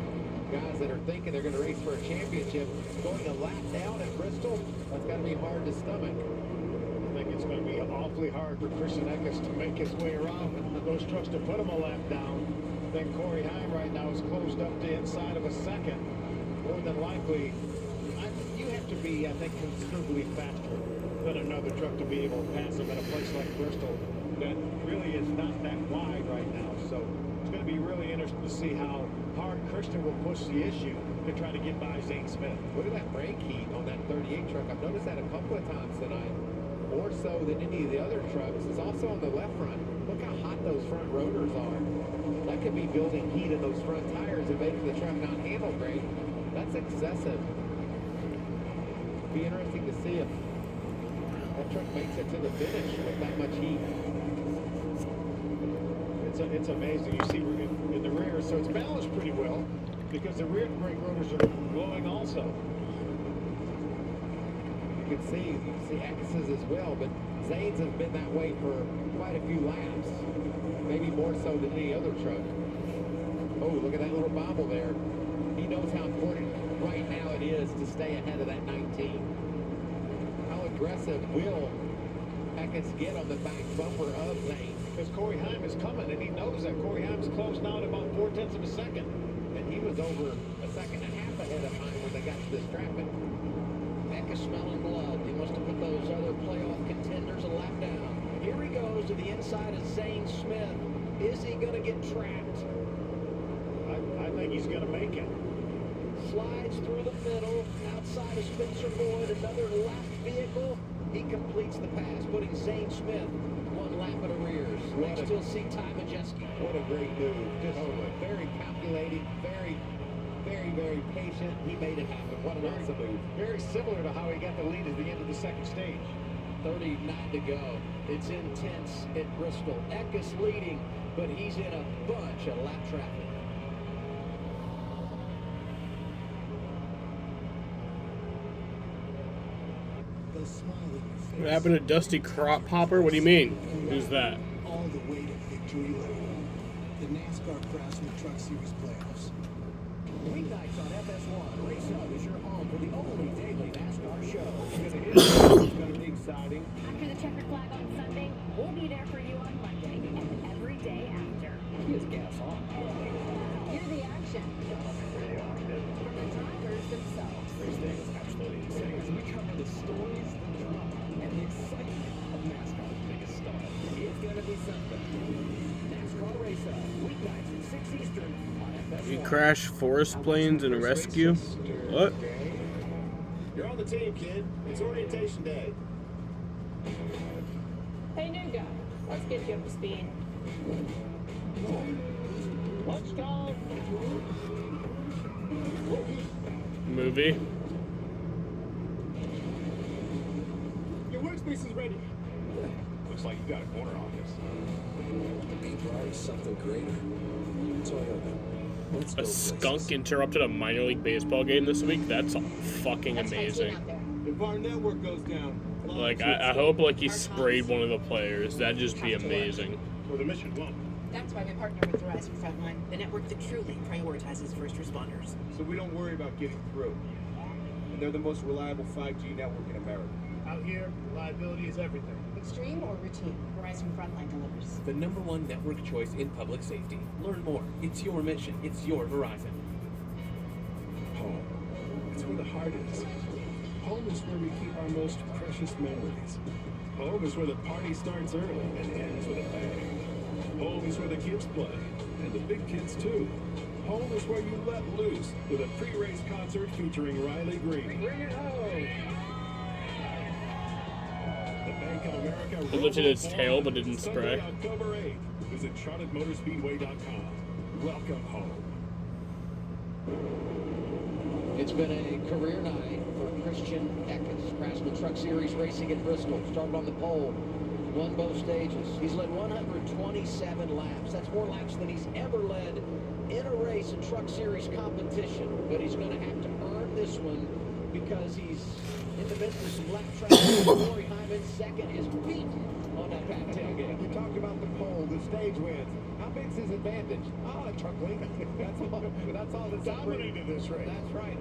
Guys that are thinking they're going to race for a championship, going a lap down at Bristol, that's got to be hard to stomach. I think it's going to be awfully hard for Christian Eckes to make his way around those trucks to put him a lap down. Then Corey Heim right now is closed up to inside of a second. More than likely, you have to be, I think, considerably faster than another truck to be able to pass him in a place like Bristol that really is not that wide right now. So it's going to be really interesting to see how hard Christian will push the issue to try to get by Zane Smith. Look at that brake heat on that 38 truck. I've noticed that a couple of times tonight, more so than any of the other trucks. It's also on the left front. Look how hot those front rotors are. That could be building heat in those front tires and making the truck not handle great. That's excessive. Be interesting to see if that truck makes it to the finish with that much heat. It's amazing. You see in the rear, so it's balanced pretty well because the rear brake rotors are blowing also. You can see Eckes's as well, but Zane's has been that way for quite a few laps. Maybe more so than any other truck. Oh, look at that little bobble there. He knows how important right now it is to stay ahead of that 19. How aggressive will Eckes get on the back bumper of Zane? Because Corey Heim is coming, and he knows that. Corey Heim's close now at about 0.4 of a second. And he was over a second and a half ahead of Heim when they got to this traffic. Eckes smelling blood. He must have put those other playoff contenders a lap down. Here he goes to the inside of Zane Smith. Is he going to get trapped? I think he's going to make it. Slides through the middle, outside of Spencer Boyd, another lap vehicle. He completes the pass, putting Zane Smith one lap in arrears. Next, you'll see Ty Majeski. What a great move. Just very calculating, very patient. He made it happen. What an awesome move. Very similar to how he got the lead at the end of the second stage. 39 to go. It's intense at Bristol. Eckes leading, but he's in a bunch of lap traffic. What happened to Dusty Crop Popper? What do you mean? Who's that? All the way to victory lane. The NASCAR Craftsman Truck Series playoffs. Weeknights on FS1. Race Hub is your home for the only daily NASCAR show. It's going to be exciting. After the checkered flag on Sunday, we'll be there for you on Monday and every day after. He has gas on. Hear the action from the drivers themselves. Race day is absolutely insane. As we cover the stories, the drama, and the excitement of NASCAR's biggest star. It's going to be something. NASCAR Race Hub. Weeknights at 6 Eastern on FS1. You crash forest planes in a rescue? What? You're on the team, kid. It's orientation day. Hey, new guy. Let's get you up to speed. Let's go. Movie? Your workspace is ready. Looks like you got a corner office. Or something greater. Toyota. A skunk interrupted a minor league baseball game this week? That's fucking amazing. If our network goes down, Like, I hope, like, he sprayed one of the players. That'd just be amazing. Or the mission won't. That's why we partner with Verizon Frontline, the network that truly prioritizes first responders. So we don't worry about getting through. And they're the most reliable 5G network in America. Out here, reliability is everything. Extreme or routine, Verizon Frontline delivers. The #1 network choice in public safety. Learn more. It's your mission. It's your Verizon. Home. It's where the heart is. Home is where we keep our most precious memories. Home is where the party starts early and ends with a bang. Home is where the kids play, and the big kids too. Home is where you let loose with a pre-race concert featuring Riley Green. Bring it home. The Bank of America It lifted its tail but didn't Sunday, spray. October 8th. Visit CharlotteMotorspeedway.com. Welcome home. It's been a career night for Christian Eckes. Craftsman Truck Series racing at Bristol. Started on the pole. Won both stages. He's led 127 laps. That's more laps than he's ever led in a race in Truck Series competition. But he's going to have to earn this one because he's in the midst of some lap traffic. Corey Hyman second is beaten on that back tailgate. You talked about the pole, the stage wins. How big's his advantage? Oh, truck link. That's all. That's all. That's Dominated this race. That's right.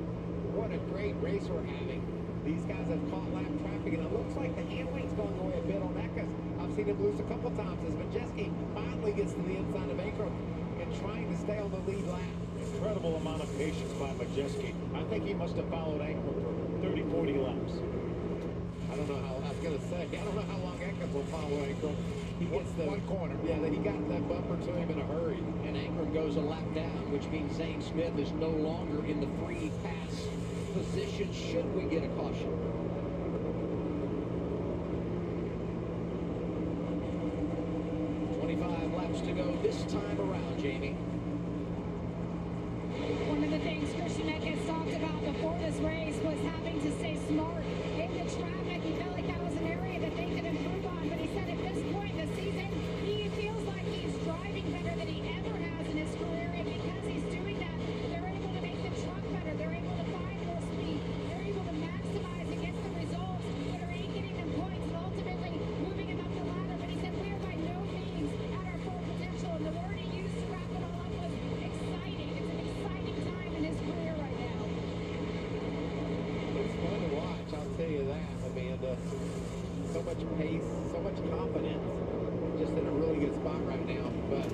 What a great race we're having. These guys have caught lap traffic, and it looks like the handling's going away a bit on Eckes. I've seen him lose a couple times as Majeski finally gets to the inside of Ankrum and trying to stay on the lead lap. Incredible amount of patience by Majeski. I think he must have followed Ankrum for 30, 40 laps. I don't know how, I was going to say, I don't know how long Eckes will follow Ankrum. He gets the one corner. Yeah, he got that bumper to him in a hurry. And Ankrum goes a lap down, which means Zane Smith is no longer in the free pass position should we get a caution. Laps to go this time around, Jamie. One of the things Christian Eckes talked about before this race was having to stay smart in the traffic. He felt like that was an area that they could improve on, but he said at this point in the season, he feels like he's driving better than he ever has in his career, and because he's doing that, they're able to make the truck better, they're able to find more speed, they're able to maximize and get the results that are getting them points and ultimately moving him up the ladder. But he said we are by no means at our full potential, and the word he used to wrap it all up was exciting. It's an exciting time in his career right now. It's fun to watch, I'll tell you that, Amanda. So much pace, so much confidence. Just in a really good spot right now. But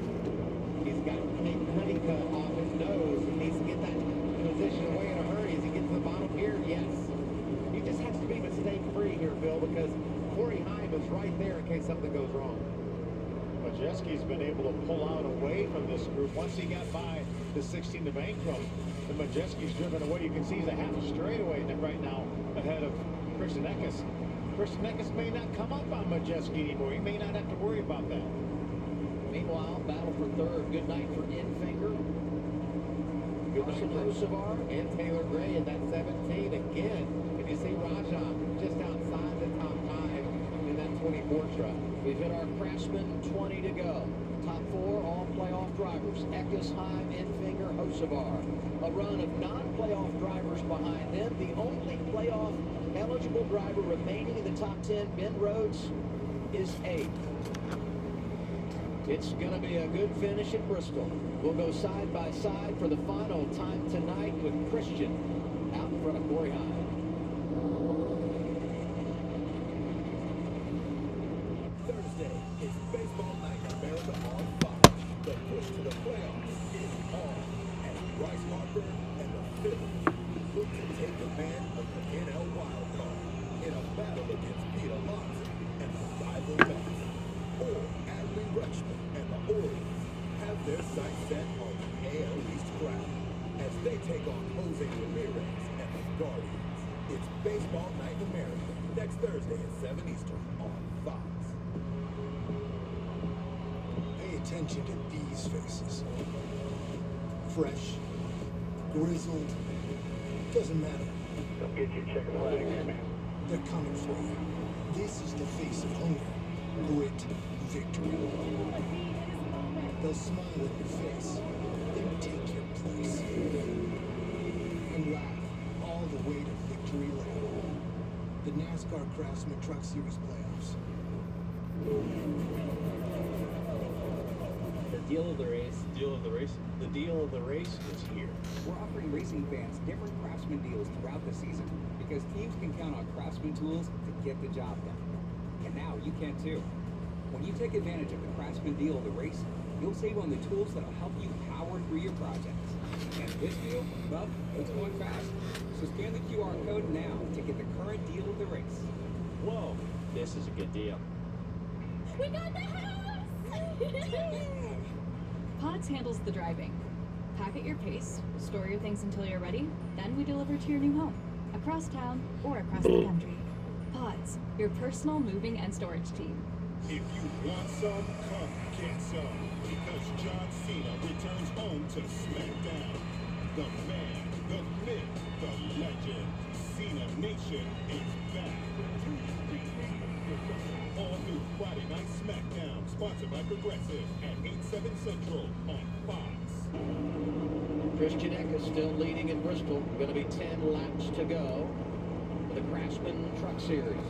he's got honeycut off his nose. He needs to get that position away in a hurry as he gets to the bottom gear. Yes. He just has to be mistake-free here, Bill, because Corey Heim is right there in case something goes wrong. Majeski's been able to pull out away from this group. Once he got by the 16 of Ankrum, the Majeski's driven away. You can see he's a half a straightaway right now ahead of Christian Eckes. Christian Eckes may not come up on Majeski anymore. He may not have to worry about that. Meanwhile, battle for third. Good night for Infinger. Good night for Hocevar and Taylor Gray in that 17 again. And you see Raja just outside the top 5 in that 24 truck. We've hit our Craftsman 20 to go. Top 4 all playoff drivers. Eckes, Heim, Infinger, Hocevar. A run of non-playoff drivers behind them. The only playoff eligible driver remaining in the top 10, Ben Rhodes, is 8th. It's going to be a good finish at Bristol. We'll go side by side for the final time tonight with Christian out in front of Corey Heim. Thursday is baseball night in America on Fox. The push to the playoffs is on as Bryce Harper and the Phillies look to take command of the NL wild card in a battle against Peter Alonso and the rival Mets. Or Adley Rutschman and the Orioles have their sights set on the AL East crowd as they take on Jose Ramirez and the Guardians. It's baseball night in America next Thursday at 7 Eastern on Fox. Pay attention to these faces. Fresh, grizzled, doesn't matter. Don't get your check flag here, man. They're coming for you. This is the face of hunger, grit, victory. They'll smile at your face, then take your place, and laugh all the way to victory lane. The NASCAR Craftsman Truck Series playoffs. The deal of the race is here. We're offering racing fans different Craftsman deals throughout the season because teams can count on Craftsman tools to get the job done. And now you can too. When you take advantage of the Craftsman deal of the race, you'll save on the tools that'll help you power through your projects. And this deal, well, it's going fast. So scan the QR code now to get the current deal of the race. Whoa, this is a good deal. We got the house! Pods handles the driving. Pack at your pace, store your things until you're ready, then we deliver to your new home, across town or across the country. Pods, your personal moving and storage team. If you want some, come get some. Because John Cena returns home to SmackDown. The man, the myth, the legend. Cena Nation is back. All new Friday Night SmackDown, sponsored by Progressive at 8/7 Central on Fox. Christian Eckes still leading in Bristol. Going to be 10 laps to go for the Craftsman Truck Series.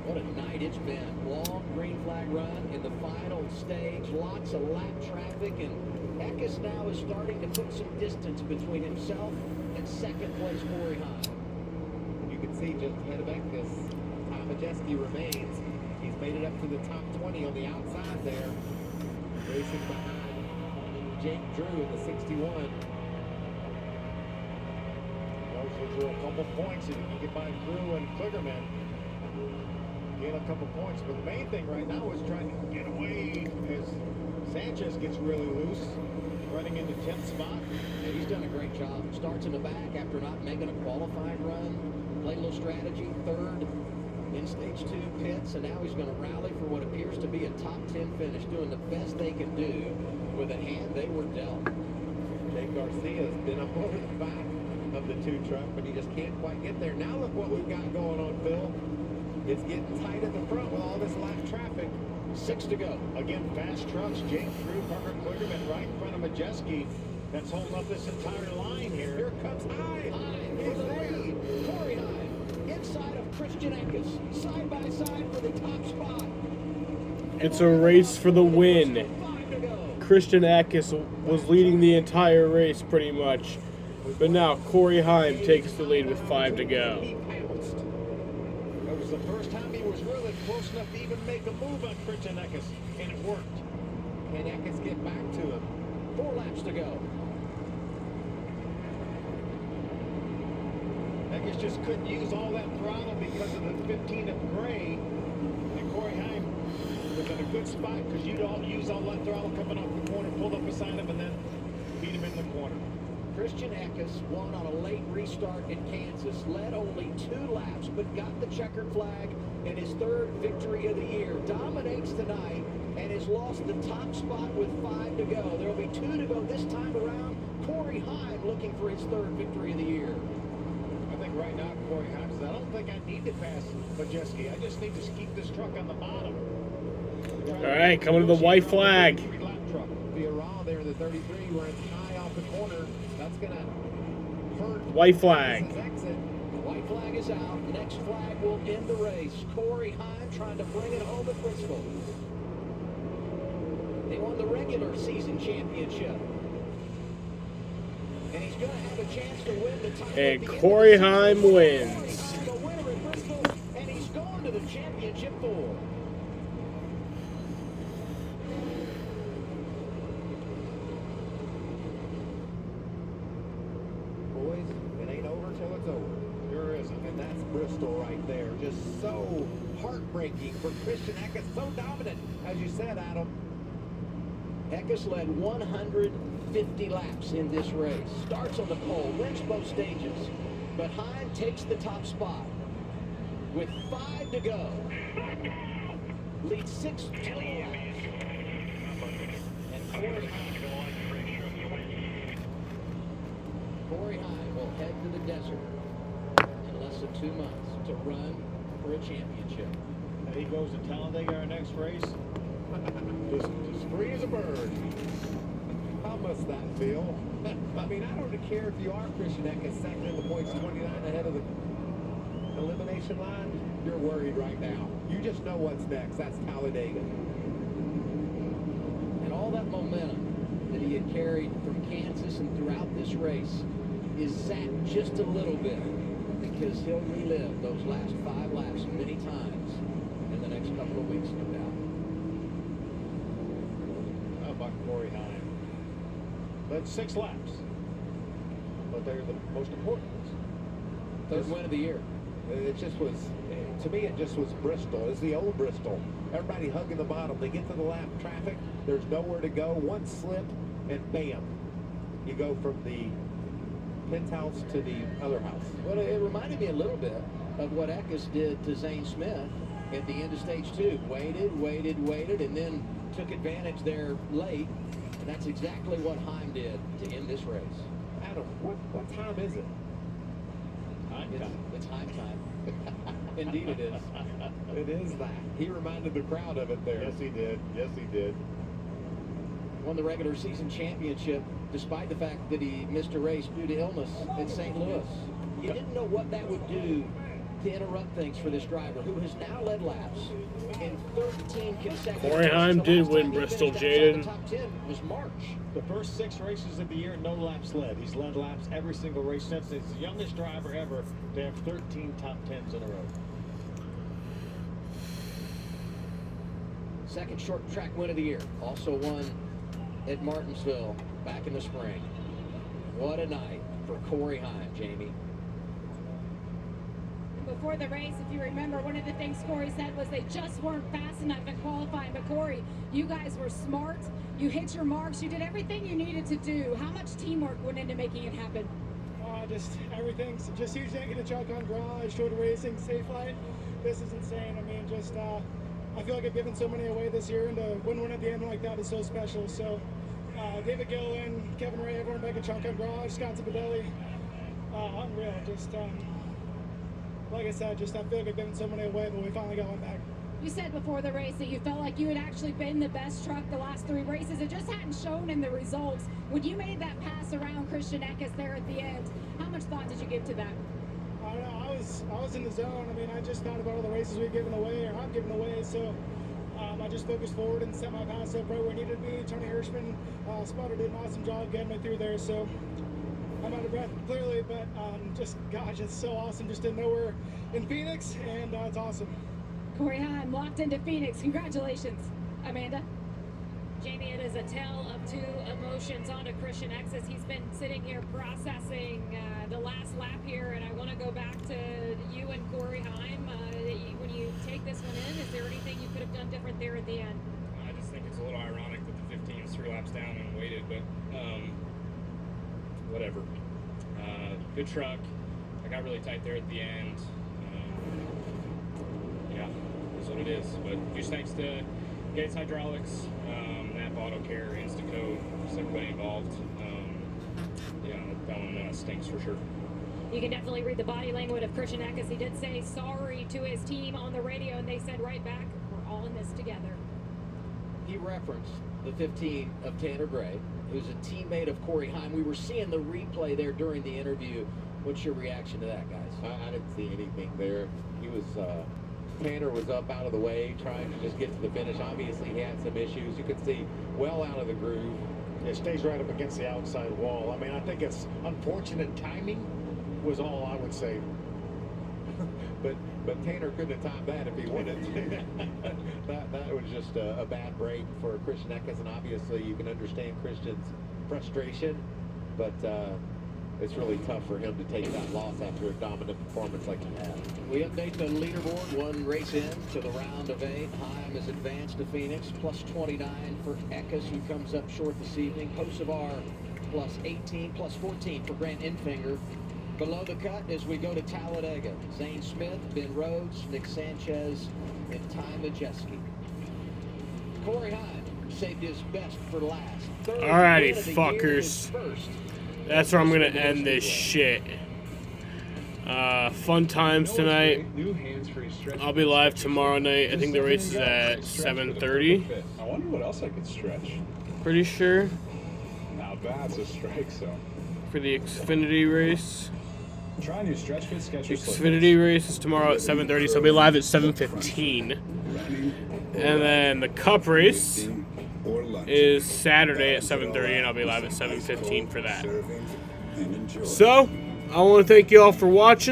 What a night it's been. Long green flag run in the final stage. Lots of lap traffic, and Eckes now is starting to put some distance between himself and second place Corey Heim. You can see just ahead of Eckes. Tom Majeski remains. He's made it up to the top 20 on the outside there. Racing behind Jake Drew in the 61. Those are a couple points if you can get by Drew and Kligerman. Gain a couple points, but the main thing right now is trying to get away as Sanchez gets really loose, running into 10th spot. Yeah, he's done a great job. Starts in the back after not making a qualifying run. Played a little strategy. Third in stage 2 pits, and now he's going to rally for what appears to be a top 10 finish, doing the best they can do with a hand they were dealt. Jake Garcia's been up over the back of the 2 truck, but he just can't quite get there. Now look what we've got going on, Phil. It's getting tight at the front with all this lap traffic. 6 to go. Again, fast trucks. Jake Drew, Parker Kligerman right in front of Majeski. That's holding up this entire line here. Here comes Hyde. He's there. Corey Hyde inside of Christian Eckes, side by side for the top spot. It's a race for the win. Christian Eckes was leading the entire race pretty much. But now Corey Heim takes the lead with 5 to go. That was the first time he was really close enough to even make a move on Christian Eckes, and it worked. Can Eckes get back to him? 4 laps to go. Eckes just couldn't use all that throttle because of the 15 of gray. And Corey Heim was in a good spot because you'd all use all that throttle coming off the corner, pulled up beside him, and then beat him in the corner. Christian Eckes won on a late restart in Kansas, led only 2 laps, but got the checkered flag in his 3rd victory of the year. Dominates tonight and has lost the top spot with 5 to go. There will be 2 to go this time around. Corey Heim looking for his 3rd victory of the year. I think right now Corey Heim says, I don't think I need to pass Majeski. I just need to keep this truck on the bottom. All right, coming to the white flag. Villarreal there in the 33 runs high off the corner. That's going to hurt. White flag. White flag is out. Next flag will end the race. Corey Heim trying to bring it home at Bristol. They won the regular season championship. And he's going to have a chance to win the title. And Corey Heim wins. The winner at Bristol, and he's going to the championship 4. Boys, it ain't over till it's over. Sure isn't. And that's Bristol right there. Just so heartbreaking for Christian Eckes. So dominant, as you said, Adam. Eckes led 150 laps in this race. Starts on the pole, wins both stages. But Heim takes the top spot with 5 to go. Leads 6 to 1. And Corey Heim will head to the desert in less than 2 months to run for a championship. And he goes to Talladega our next race. Just free as a bird. How must that feel? I mean, I don't care if you are Christian Eckes, second in the points, 29 ahead of the elimination line. You're worried right now. You just know what's next. That's Talladega. And all that momentum that he had carried from Kansas and throughout this race is sapped just a little bit because he'll relive those last 5 laps many times in the next couple of weeks, no doubt. How about Corey Heim? Led 6 laps. But they're the most important ones. 3rd win of the year. It just was, to me, it just was Bristol. It's the old Bristol. Everybody hugging the bottom. They get to the lap traffic. There's nowhere to go. One slip, and bam. You go from the penthouse to the other house. Well, it reminded me a little bit of what Eckes did to Zane Smith at the end of stage 2. Waited, and then took advantage there late. And that's exactly what Heim did to end this race. Adam, what time is it? It's Heim time. Indeed it is. It is that. He reminded the crowd of it there. Yes, he did. Yes, he did. Won the regular season championship despite the fact that he missed a race due to illness at St. Louis. You didn't know what that would do to interrupt things for this driver, who has now led laps in 13 consecutive Corey Heim did win Bristol, Jaden. The top 10 was March. The first 6 races of the year, no laps led. He's led laps every single race since. He's the youngest driver ever to have 13 top 10s in a row. Second short track win of the year. Also won at Martinsville back in the spring. What a night for Corey Heim, Jamie. Before the race, if you remember, one of the things Corey said was they just weren't fast enough in qualifying. But Corey, you guys were smart. You hit your marks. You did everything you needed to do. How much teamwork went into making it happen? Just everything. Just huge thank you to Chuck on garage, Shorter Racing, Safe Light. This is insane. I mean, just I feel like I've given so many away this year, and to win one at the end like that is so special. So David Gillen, Kevin Ray, everyone back at Chuck on garage, Scott Zipadelli, unreal. Just like I said, just I feel like I've given so many away, but we finally got one back. You said before the race that you felt like you had actually been the best truck the last 3 races. It just hadn't shown in the results. When you made that pass around Christian Eckes there at the end, how much thought did you give to that? I don't know. I was in the zone. I mean, I just thought about all the races we've given away or I've given away. So I just focused forward and set my pass up right where it needed to be. Tony Hirschman, Spotter did an awesome job getting me through there. So I'm out of breath clearly, but just gosh, it's so awesome. Just to know we're in Phoenix, and it's awesome. Corey Heim locked into Phoenix. Congratulations, Amanda. Jamie, it is a tale of 2 emotions onto Christian Eckes. He's been sitting here processing the last lap here, and I want to go back to you and Corey Heim. When you take this one in, is there anything you could have done different there at the end? I just think it's a little ironic that the 15 was 3 laps down and waited, but whatever. Good truck. I got really tight there at the end. Yeah, that's what it is. But huge thanks to Gates Hydraulics, Nap Auto Care, Instaco, just everybody involved. Yeah, that one stinks for sure. You can definitely read the body language of Christian Eckes. He did say sorry to his team on the radio, and they said right back, we're all in this together. He referenced the 15 of Tanner Gray, who's a teammate of Corey Heim. We were seeing the replay there during the interview. What's your reaction to that, guys? I didn't see anything there. He was, Tanner was up out of the way, trying to just get to the finish. Obviously, he had some issues. You could see well out of the groove. It stays right up against the outside wall. I mean, I think it's unfortunate timing was all I would say. But Tanner couldn't have timed that if he wanted to. that was just a bad break for Christian Eckes, and obviously you can understand Christian's frustration, but it's really tough for him to take that loss after a dominant performance like he had. We update the leaderboard 1 race in to the round of 8. Heim is advanced to Phoenix, plus 29 for Eckes, who comes up short this evening. Kosovar, plus 18, plus 14 for Grant Enfinger. Below the cut as we go to Talladega, Zane Smith, Ben Rhodes, Nick Sanchez, and Ty Majeski. Corey Heim saved his best for last. Alrighty, fuckers. That's where I'm gonna end this shit. Fun times tonight. I'll be live tomorrow night. I think the race is at 7:30. I wonder what else I could stretch. Pretty sure. Now that's a strike zone. For the Xfinity race. Try a new stretch fit sketch. Xfinity race is tomorrow at 7:30, so I'll be live at 7:15. And then the Cup race is Saturday at 7:30, and I'll be live at 7:15 for that. So, I want to thank you all for watching.